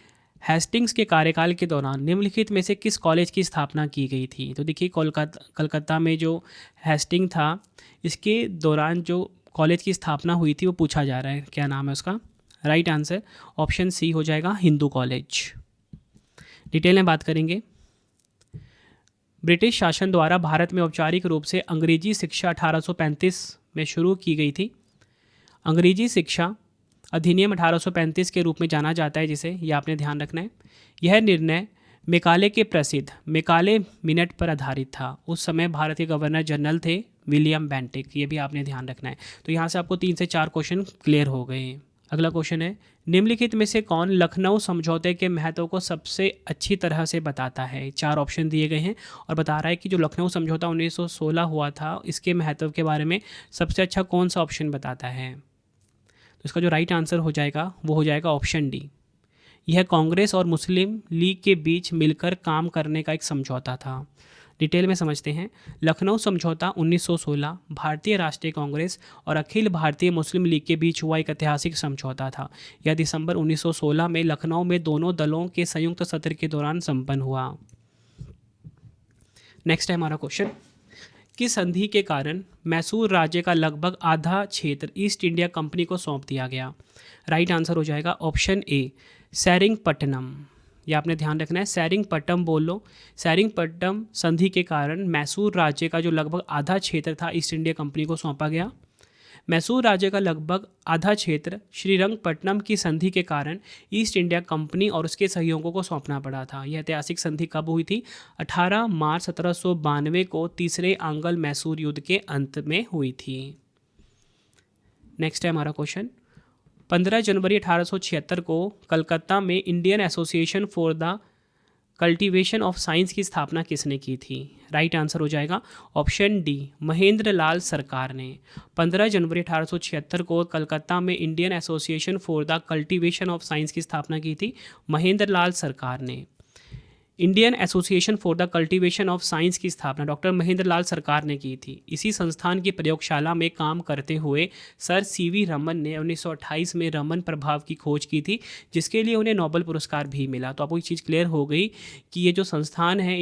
हेस्टिंग्स के कार्यकाल के दौरान निम्नलिखित में से किस कॉलेज की स्थापना की गई थी? तो देखिए कलकत्ता में जो हेस्टिंग था इसके दौरान जो कॉलेज की स्थापना हुई थी वो पूछा जा रहा है, क्या नाम है उसका? राइट आंसर ऑप्शन सी हो जाएगा, हिंदू कॉलेज। डिटेल में बात करेंगे। ब्रिटिश शासन द्वारा भारत में औपचारिक रूप से अंग्रेजी शिक्षा 1835 में शुरू की गई थी। अंग्रेजी शिक्षा अधिनियम 1835 के रूप में जाना जाता है जिसे, ये आपने ध्यान रखना है। यह निर्णय मेकाले के प्रसिद्ध मेकाले मिनट पर आधारित था। उस समय भारत के गवर्नर जनरल थे विलियम बेंटिक, ये भी आपने ध्यान रखना है। तो यहाँ से आपको 3 से 4 क्वेश्चन क्लियर हो गए। अगला क्वेश्चन है, निम्नलिखित में से कौन लखनऊ समझौते के महत्व को सबसे अच्छी तरह से बताता है? 4 ऑप्शन दिए गए हैं और बता रहा है कि जो लखनऊ समझौता 1916 हुआ था इसके महत्व के बारे में सबसे अच्छा कौन सा ऑप्शन बताता है? तो इसका जो राइट आंसर हो जाएगा वो हो जाएगा ऑप्शन डी। यह कांग्रेस और मुस्लिम लीग के बीच मिलकर काम करने का एक समझौता था। डिटेल में समझते हैं। लखनऊ समझौता 1916 भारतीय राष्ट्रीय कांग्रेस और अखिल भारतीय मुस्लिम लीग के बीच हुआ एक ऐतिहासिक समझौता था। यह दिसंबर 1916 में लखनऊ में दोनों दलों के संयुक्त सत्र के दौरान संपन्न हुआ। नेक्स्ट है हमारा क्वेश्चन, किस संधि के कारण मैसूर राज्य का लगभग आधा क्षेत्र ईस्ट इंडिया कंपनी को सौंप दिया गया? राइट आंसर हो जाएगा ऑप्शन ए, सेरिंगपट्टनम। ये आपने ध्यान रखना है, सेरिंगपट्टम बोल लो। सेरिंगपट्टम संधि के कारण मैसूर राज्य का जो लगभग आधा क्षेत्र था ईस्ट इंडिया कंपनी को सौंपा गया। मैसूर राज्य का लगभग आधा क्षेत्र श्रीरंगपट्टनम की संधि के कारण ईस्ट इंडिया कंपनी और उसके सहयोगियों को सौंपना पड़ा था। यह ऐतिहासिक संधि कब हुई थी? 18 मार्च 1792 को तीसरे आंग्ल मैसूर युद्ध के अंत में हुई थी। नेक्स्ट है हमारा क्वेश्चन, 15 जनवरी 1876 को कलकत्ता में Indian association for the cultivation of science की स्थापना किसने की थी? राइट आंसर हो जाएगा ऑप्शन डी, महेंद्र लाल सरकार ने। 15 जनवरी 1876 को कलकत्ता में Indian association for the cultivation of science की स्थापना की थी महेंद्र लाल सरकार ने। Indian association for the cultivation of science की स्थापना डॉक्टर महेंद्र लाल सरकार ने की थी। इसी संस्थान की प्रयोगशाला में काम करते हुए सर सीवी रमन ने 1928 में रमन प्रभाव की खोज की थी, जिसके लिए उन्हें नोबेल पुरस्कार भी मिला। तो आपको ये चीज़ क्लियर हो गई कि ये जो संस्थान है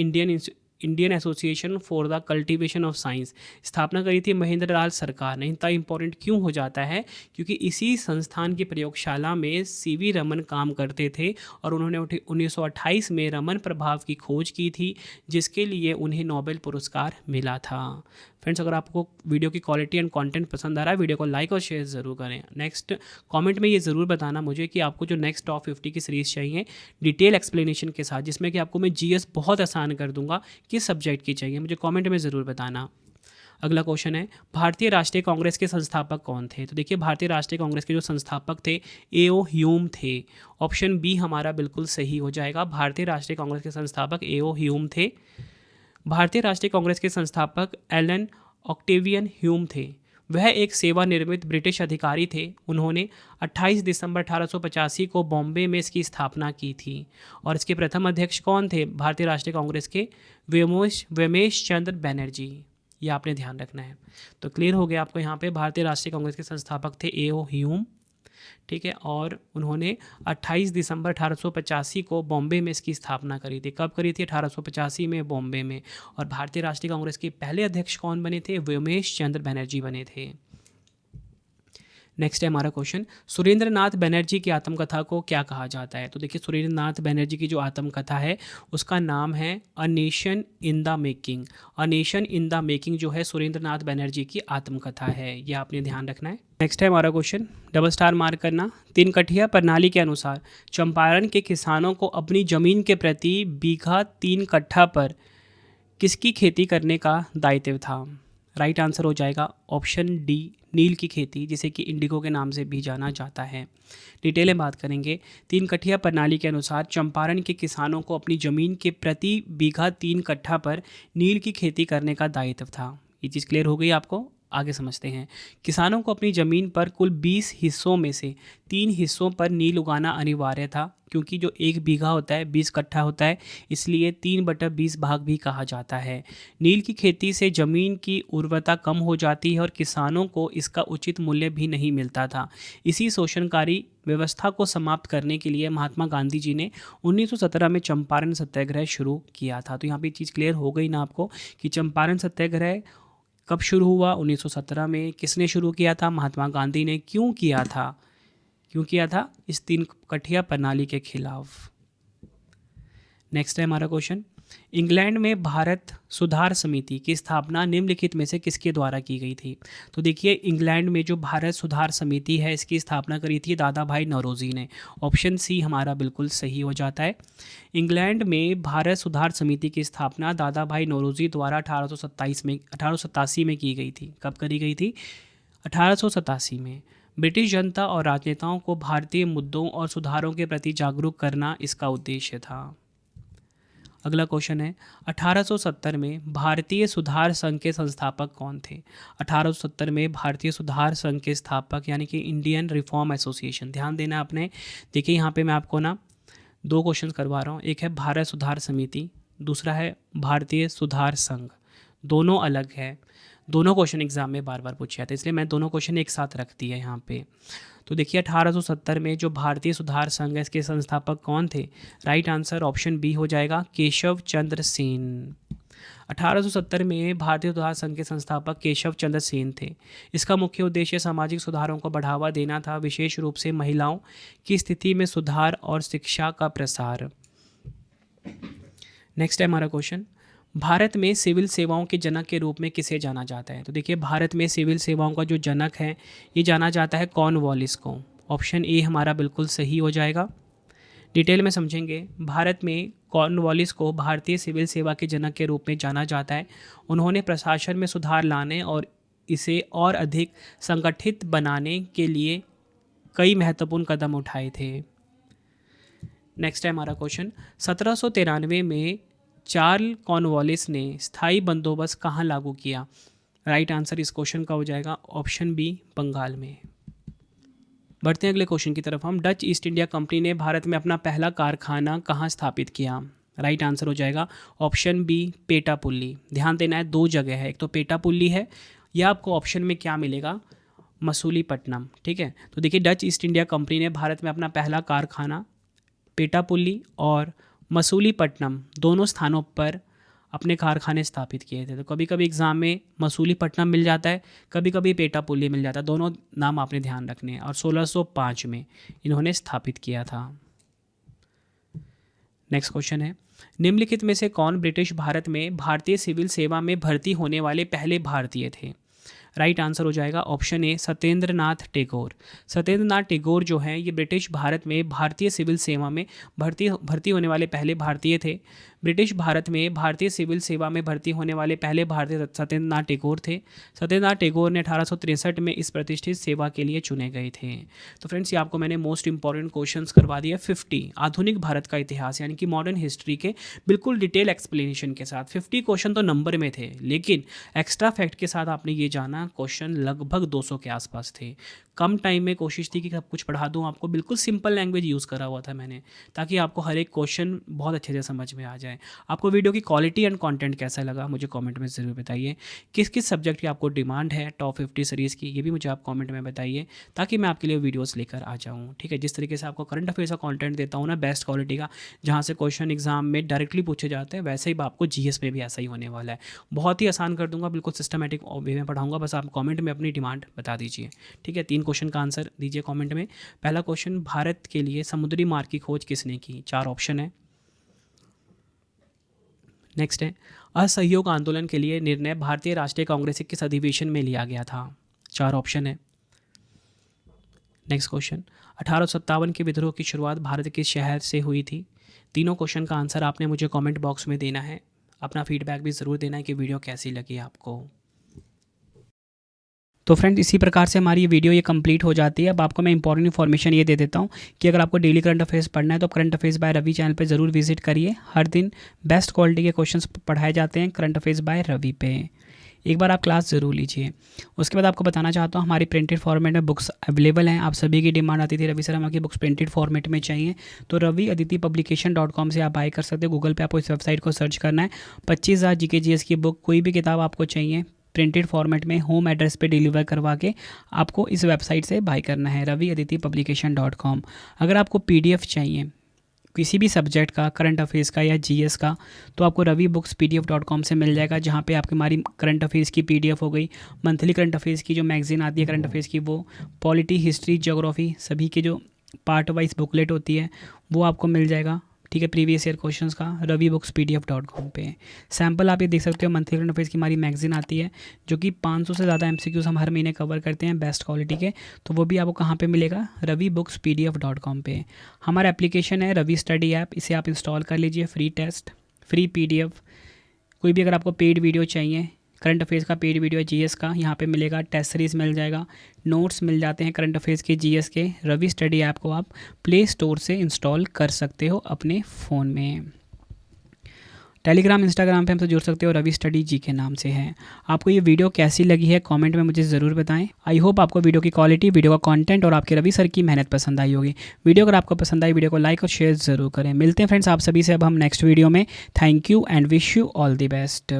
Indian association for the cultivation of science, स्थापना करी थी महेंद्र लाल सरकार ने। इतना इंपॉर्टेंट क्यों हो जाता है? क्योंकि इसी संस्थान की प्रयोगशाला में सीवी रमन काम करते थे और उन्होंने 1928 में रमन प्रभाव की खोज की थी, जिसके लिए उन्हें नोबेल पुरस्कार मिला था। फ्रेंड्स, अगर आपको वीडियो की क्वालिटी एंड कंटेंट पसंद आ रहा है, वीडियो को लाइक और शेयर ज़रूर करें। नेक्स्ट कमेंट में ये ज़रूर बताना मुझे कि आपको जो नेक्स्ट टॉप 50 की सीरीज़ चाहिए डिटेल एक्सप्लेनेशन के साथ, जिसमें कि आपको मैं जीएस बहुत आसान कर दूंगा, किस सब्जेक्ट की चाहिए मुझे कमेंट में ज़रूर बताना। अगला क्वेश्चन है, भारतीय राष्ट्रीय कांग्रेस के संस्थापक कौन थे? तो देखिए, भारतीय राष्ट्रीय कांग्रेस के जो संस्थापक थे ए.ओ. ह्यूम थे। ऑप्शन बी हमारा बिल्कुल सही हो जाएगा। भारतीय राष्ट्रीय कांग्रेस के संस्थापक ए.ओ. ह्यूम थे। भारतीय राष्ट्रीय कांग्रेस के संस्थापक एलन ऑक्टेवियन ह्यूम थे। वह एक सेवानिवृत्त ब्रिटिश अधिकारी थे। उन्होंने 28 दिसंबर 1885 को बॉम्बे में इसकी स्थापना की थी। और इसके प्रथम अध्यक्ष कौन थे? भारतीय राष्ट्रीय कांग्रेस के व्योमेश चंद्र बनर्जी। ये आपने ध्यान रखना है। तो क्लियर हो गया आपको यहाँ पे। भारतीय राष्ट्रीय कांग्रेस के संस्थापक थे ए.ओ. ह्यूम, ठीक है। और उन्होंने 28 दिसंबर 1885 को बॉम्बे में इसकी स्थापना करी थी। कब करी थी? 1885 में, बॉम्बे में। और भारतीय राष्ट्रीय कांग्रेस के पहले अध्यक्ष कौन बने थे? व्योमेश चंद्र बनर्जी बने थे। नेक्स्ट है हमारा क्वेश्चन, सुरेंद्र नाथ बनर्जी की आत्मकथा को क्या कहा जाता है? तो देखिए, सुरेंद्र नाथ बनर्जी की जो आत्मकथा है उसका नाम है a nation in the making. A nation in the making जो है सुरेंद्र नाथ बनर्जी की आत्मकथा है, ये आपने ध्यान रखना है। नेक्स्ट है हमारा क्वेश्चन, डबल स्टार मार्क करना। तीन कठिया प्रणाली के अनुसार चंपारण के किसानों को अपनी जमीन के प्रति बीघा 3 कट्ठा पर किसकी खेती करने का दायित्व था? राइट आंसर हो जाएगा ऑप्शन डी, नील की खेती, जिसे कि इंडिगो के नाम से भी जाना जाता है। डिटेल में बात करेंगे। 3 कठिया प्रणाली के अनुसार चंपारण के किसानों को अपनी ज़मीन के प्रति बीघा 3 कट्ठा पर नील की खेती करने का दायित्व था। ये चीज़ क्लियर हो गई आपको? आगे समझते हैं। किसानों को अपनी ज़मीन पर कुल 20 हिस्सों में से 3 हिस्सों पर नील उगाना अनिवार्य था, क्योंकि जो 1 बीघा होता है 20 कट्ठा होता है, इसलिए 3/20 भाग भी कहा जाता है। नील की खेती से ज़मीन की उर्वरता कम हो जाती है और किसानों को इसका उचित मूल्य भी नहीं मिलता था। इसी शोषणकारी व्यवस्था को समाप्त करने के लिए महात्मा गांधी जी ने 1917 में चंपारण सत्याग्रह शुरू किया था। तो यहाँ पे चीज़ क्लियर हो गई ना आपको कि चंपारण सत्याग्रह कब शुरू हुआ? 1917 में। किसने शुरू किया था? महात्मा गांधी ने। क्यों किया था? क्यों किया था? इस 3 कठिया प्रणाली के खिलाफ। नेक्स्ट है हमारा क्वेश्चन, इंग्लैंड में भारत सुधार समिति की स्थापना निम्नलिखित में से किसके द्वारा की गई थी? तो देखिए, इंग्लैंड में जो भारत सुधार समिति है इसकी स्थापना करी थी दादा भाई नौरोजी ने। ऑप्शन सी हमारा बिल्कुल सही हो जाता है। इंग्लैंड में भारत सुधार समिति की स्थापना दादा भाई नौरोजी द्वारा 1887 में की गई थी। कब करी गई थी? 1887 में। ब्रिटिश जनता और राजनेताओं को भारतीय मुद्दों और सुधारों के प्रति जागरूक करना इसका उद्देश्य था। अगला क्वेश्चन है, 1870 में भारतीय सुधार संघ के संस्थापक कौन थे? 1870 में भारतीय सुधार संघ के स्थापक यानी कि इंडियन रिफॉर्म एसोसिएशन। ध्यान देना आपने। देखिए, यहाँ पे मैं आपको ना 2 क्वेश्चन करवा रहा हूँ। एक है भारत सुधार समिति, दूसरा है भारतीय सुधार संघ। दोनों अलग है। दोनों क्वेश्चन एग्जाम में बार बार पूछे जाते हैं, इसलिए मैं दोनों क्वेश्चन एक साथ रख दिया यहाँ पे। तो देखिए, 1870 में जो भारतीय सुधार संघ है इसके संस्थापक कौन थे? राइट आंसर ऑप्शन बी हो जाएगा, केशव चंद्र सेन। 1870 में भारतीय सुधार संघ के संस्थापक केशव चंद्र सेन थे। इसका मुख्य उद्देश्य सामाजिक सुधारों को बढ़ावा देना था, विशेष रूप से महिलाओं की स्थिति में सुधार और शिक्षा का प्रसार। नेक्स्ट है हमारा क्वेश्चन, भारत में सिविल सेवाओं के जनक के रूप में किसे जाना जाता है? तो देखिए, भारत में सिविल सेवाओं का जो जनक है ये जाना जाता है कॉर्नवालिस को। ऑप्शन ए हमारा बिल्कुल सही हो जाएगा। डिटेल में समझेंगे। भारत में कॉर्नवालिस को भारतीय सिविल सेवा के जनक के रूप में जाना जाता है। उन्होंने प्रशासन में सुधार लाने और इसे और अधिक संगठित बनाने के लिए कई महत्वपूर्ण कदम उठाए थे। नेक्स्ट है हमारा क्वेश्चन, 1793 में चार्ल्स कॉर्नवालिस ने स्थायी बंदोबस्त कहाँ लागू किया? राइट आंसर इस क्वेश्चन का हो जाएगा ऑप्शन बी, बंगाल में। बढ़ते हैं अगले क्वेश्चन की तरफ हम। डच ईस्ट इंडिया कंपनी ने भारत में अपना पहला कारखाना कहाँ स्थापित किया? राइट आंसर हो जाएगा ऑप्शन बी, पेटापुल्ली। ध्यान देना है, 2 जगह है, एक तो पेटापुल्ली है, या आपको ऑप्शन में क्या मिलेगा? मसूलीपट्टनम। ठीक है, तो देखिए, डच ईस्ट इंडिया कंपनी ने भारत में अपना पहला कारखाना पेटापुल्ली और मसूलीपट्टनम दोनों स्थानों पर अपने कारखाने स्थापित किए थे। तो कभी कभी एग्ज़ाम में मसूलीपट्टनम मिल जाता है, कभी कभी पेटापुल्ली मिल जाता है। दोनों नाम आपने ध्यान रखने हैं। और 1605 में इन्होंने स्थापित किया था। नेक्स्ट क्वेश्चन है, निम्नलिखित में से कौन ब्रिटिश भारत में भारतीय सिविल सेवा में भर्ती होने वाले पहले भारतीय थे? राइट आंसर हो जाएगा ऑप्शन ए, सत्येंद्र नाथ टैगोर। सत्येंद्र नाथ टैगोर जो हैं ये ब्रिटिश भारत में भारतीय सिविल सेवा में भर्ती होने वाले पहले भारतीय थे। ब्रिटिश भारत में भारतीय सिविल सेवा में भर्ती होने वाले पहले भारतीय सत्येंद्र नाथ टैगोर थे। सत्येंद्र नाथ टैगोर ने 1863 में इस प्रतिष्ठित सेवा के लिए चुने गए थे। तो फ्रेंड्स, ये आपको मैंने मोस्ट इंपॉर्टेंट क्वेश्चंस करवा दिया 50 आधुनिक भारत का इतिहास यानी कि मॉडर्न हिस्ट्री के बिल्कुल डिटेल एक्सप्लेनेशन के साथ। 50 क्वेश्चन तो नंबर में थे, लेकिन एक्स्ट्रा फैक्ट के साथ आपने ये जाना यहाँ क्वेश्चन लगभग 200 के आसपास थे। कम टाइम में कोशिश थी कि सब कुछ पढ़ा दूँ आपको, बिल्कुल सिंपल लैंग्वेज यूज़ करा हुआ था मैंने, ताकि आपको हर एक क्वेश्चन बहुत अच्छे से समझ में आ जाए। आपको वीडियो की क्वालिटी एंड कंटेंट कैसा लगा मुझे कमेंट में ज़रूर बताइए। किस किस सब्जेक्ट की आपको डिमांड है टॉप 50 सीरीज़ की, ये भी मुझे आप कमेंट में बताइए, ताकि मैं आपके लिए वीडियोस लेकर आ जाऊँ। ठीक है, जिस तरीके से आपको करंट अफेयर्स का कंटेंट देता हूँ ना बेस्ट क्वालिटी का, जहाँ से क्वेश्चन एग्जाम में डायरेक्टली पूछे जाते हैं, वैसे ही आपको जीएस में भी ऐसा ही होने वाला है। बहुत ही आसान कर दूंगा, बिल्कुल सिस्टमेटिक वे में पढ़ाऊंगा, बस आप कमेंट में अपनी डिमांड बता दीजिए। ठीक है, 3 क्वेश्चन का आंसर दीजिए कमेंट में। पहला क्वेश्चन, भारत के लिए समुद्री मार्ग की खोज किसने की? 4 ऑप्शन है। नेक्स्ट है, असहयोग आंदोलन के लिए निर्णय भारतीय राष्ट्रीय कांग्रेस के किस अधिवेशन में लिया गया था? 4 ऑप्शन है। नेक्स्ट क्वेश्चन, 1857 के विद्रोह की शुरुआत भारत के शहर से हुई थी? तीनों क्वेश्चन का आंसर आपने मुझे कमेंट बॉक्स में देना है। अपना फीडबैक भी ज़रूर देना है कि वीडियो कैसी लगी आपको। तो फ्रेंड्स, इसी प्रकार से हमारी ये वीडियो ये कंप्लीट हो जाती है। अब आपको मैं इंपॉर्टेंट इन्फॉर्मेशन ये दे देता हूँ कि अगर आपको डेली करंट अफेयर्स पढ़ना है तो current affairs by Ravi channel पे ज़रूर विजिट करिए। हर दिन बेस्ट क्वालिटी के क्वेश्चंस पढ़ाए जाते हैं करंट अफेयर्स बाय रवि पे। एक बार आप क्लास ज़रूर लीजिए। उसके बाद आपको बताना चाहता हूँ, हमारी प्रिंटेड फॉर्मेट में बुक्स अवेलेबल हैं। आप सभी की डिमांड आती थी रवि सर हमारी बुक्स प्रिंटेड फॉर्मेट में चाहिए, तो रवि अदिति publication.com से आप बाय कर सकते हो। गूगल पे आपको इस वेबसाइट को सर्च करना है। 25,000 GK/GS की बुक, कोई भी किताब आपको चाहिए प्रिंटेड फॉर्मेट में होम एड्रेस पे डिलीवर करवा के आपको इस वेबसाइट से बाय करना है, रवि अदिति publication.com। अगर आपको PDF चाहिए किसी भी सब्जेक्ट का, करंट अफेयर्स का या जीएस का, तो आपको रवि बुक्स PDF.com से मिल जाएगा, जहाँ पे आपकी हमारी करंट अफेयर्स की PDF हो गई, मंथली करंट अफेयर्स की जो मैगजीन आती है करंट अफेयर्स की, वो पॉलिटी, हिस्ट्री, ज्योग्राफी सभी के जो पार्ट वाइज बुकलेट होती है वो आपको मिल जाएगा। ठीक है, प्रीवियस ईयर क्वेश्चंस का रवि बुक्स PDF.com पे। सैम्पल आप ये देख सकते हो, मंथली करंट अफेयर्स की हमारी मैगजीन आती है जो कि 500 से ज़्यादा MCQs हम हर महीने कवर करते हैं बेस्ट क्वालिटी के, तो वो भी आपको कहाँ पे मिलेगा? रवि बुक्स PDF.com पे। हमारा एप्लीकेशन है रवि स्टडी ऐप, इसे आप इंस्टॉल कर लीजिए। फ्री टेस्ट, फ्री PDF, कोई भी अगर आपको पेड वीडियो चाहिए, करंट अफेयर्स का पेड वीडियो है, जीएस का यहाँ पे मिलेगा, टेस्ट सीरीज़ मिल जाएगा, नोट्स मिल जाते हैं करंट अफेयर्स के, जीएस के। रवि स्टडी ऐप को आप प्ले स्टोर से इंस्टॉल कर सकते हो अपने फ़ोन में। टेलीग्राम, इंस्टाग्राम पे हमसे जुड़ सकते हो, रवि स्टडी जी के नाम से है। आपको ये वीडियो कैसी लगी है कमेंट में मुझे ज़रूर बताएं। आई होप आपको वीडियो की क्वालिटी, वीडियो का कंटेंट और आपके रवि सर की मेहनत पसंद आई होगी। वीडियो अगर आपको पसंद आई, वीडियो को लाइक और शेयर ज़रूर करें। मिलते हैं फ्रेंड्स आप सभी से अब हम नेक्स्ट वीडियो में। Thank you and wish you all the best.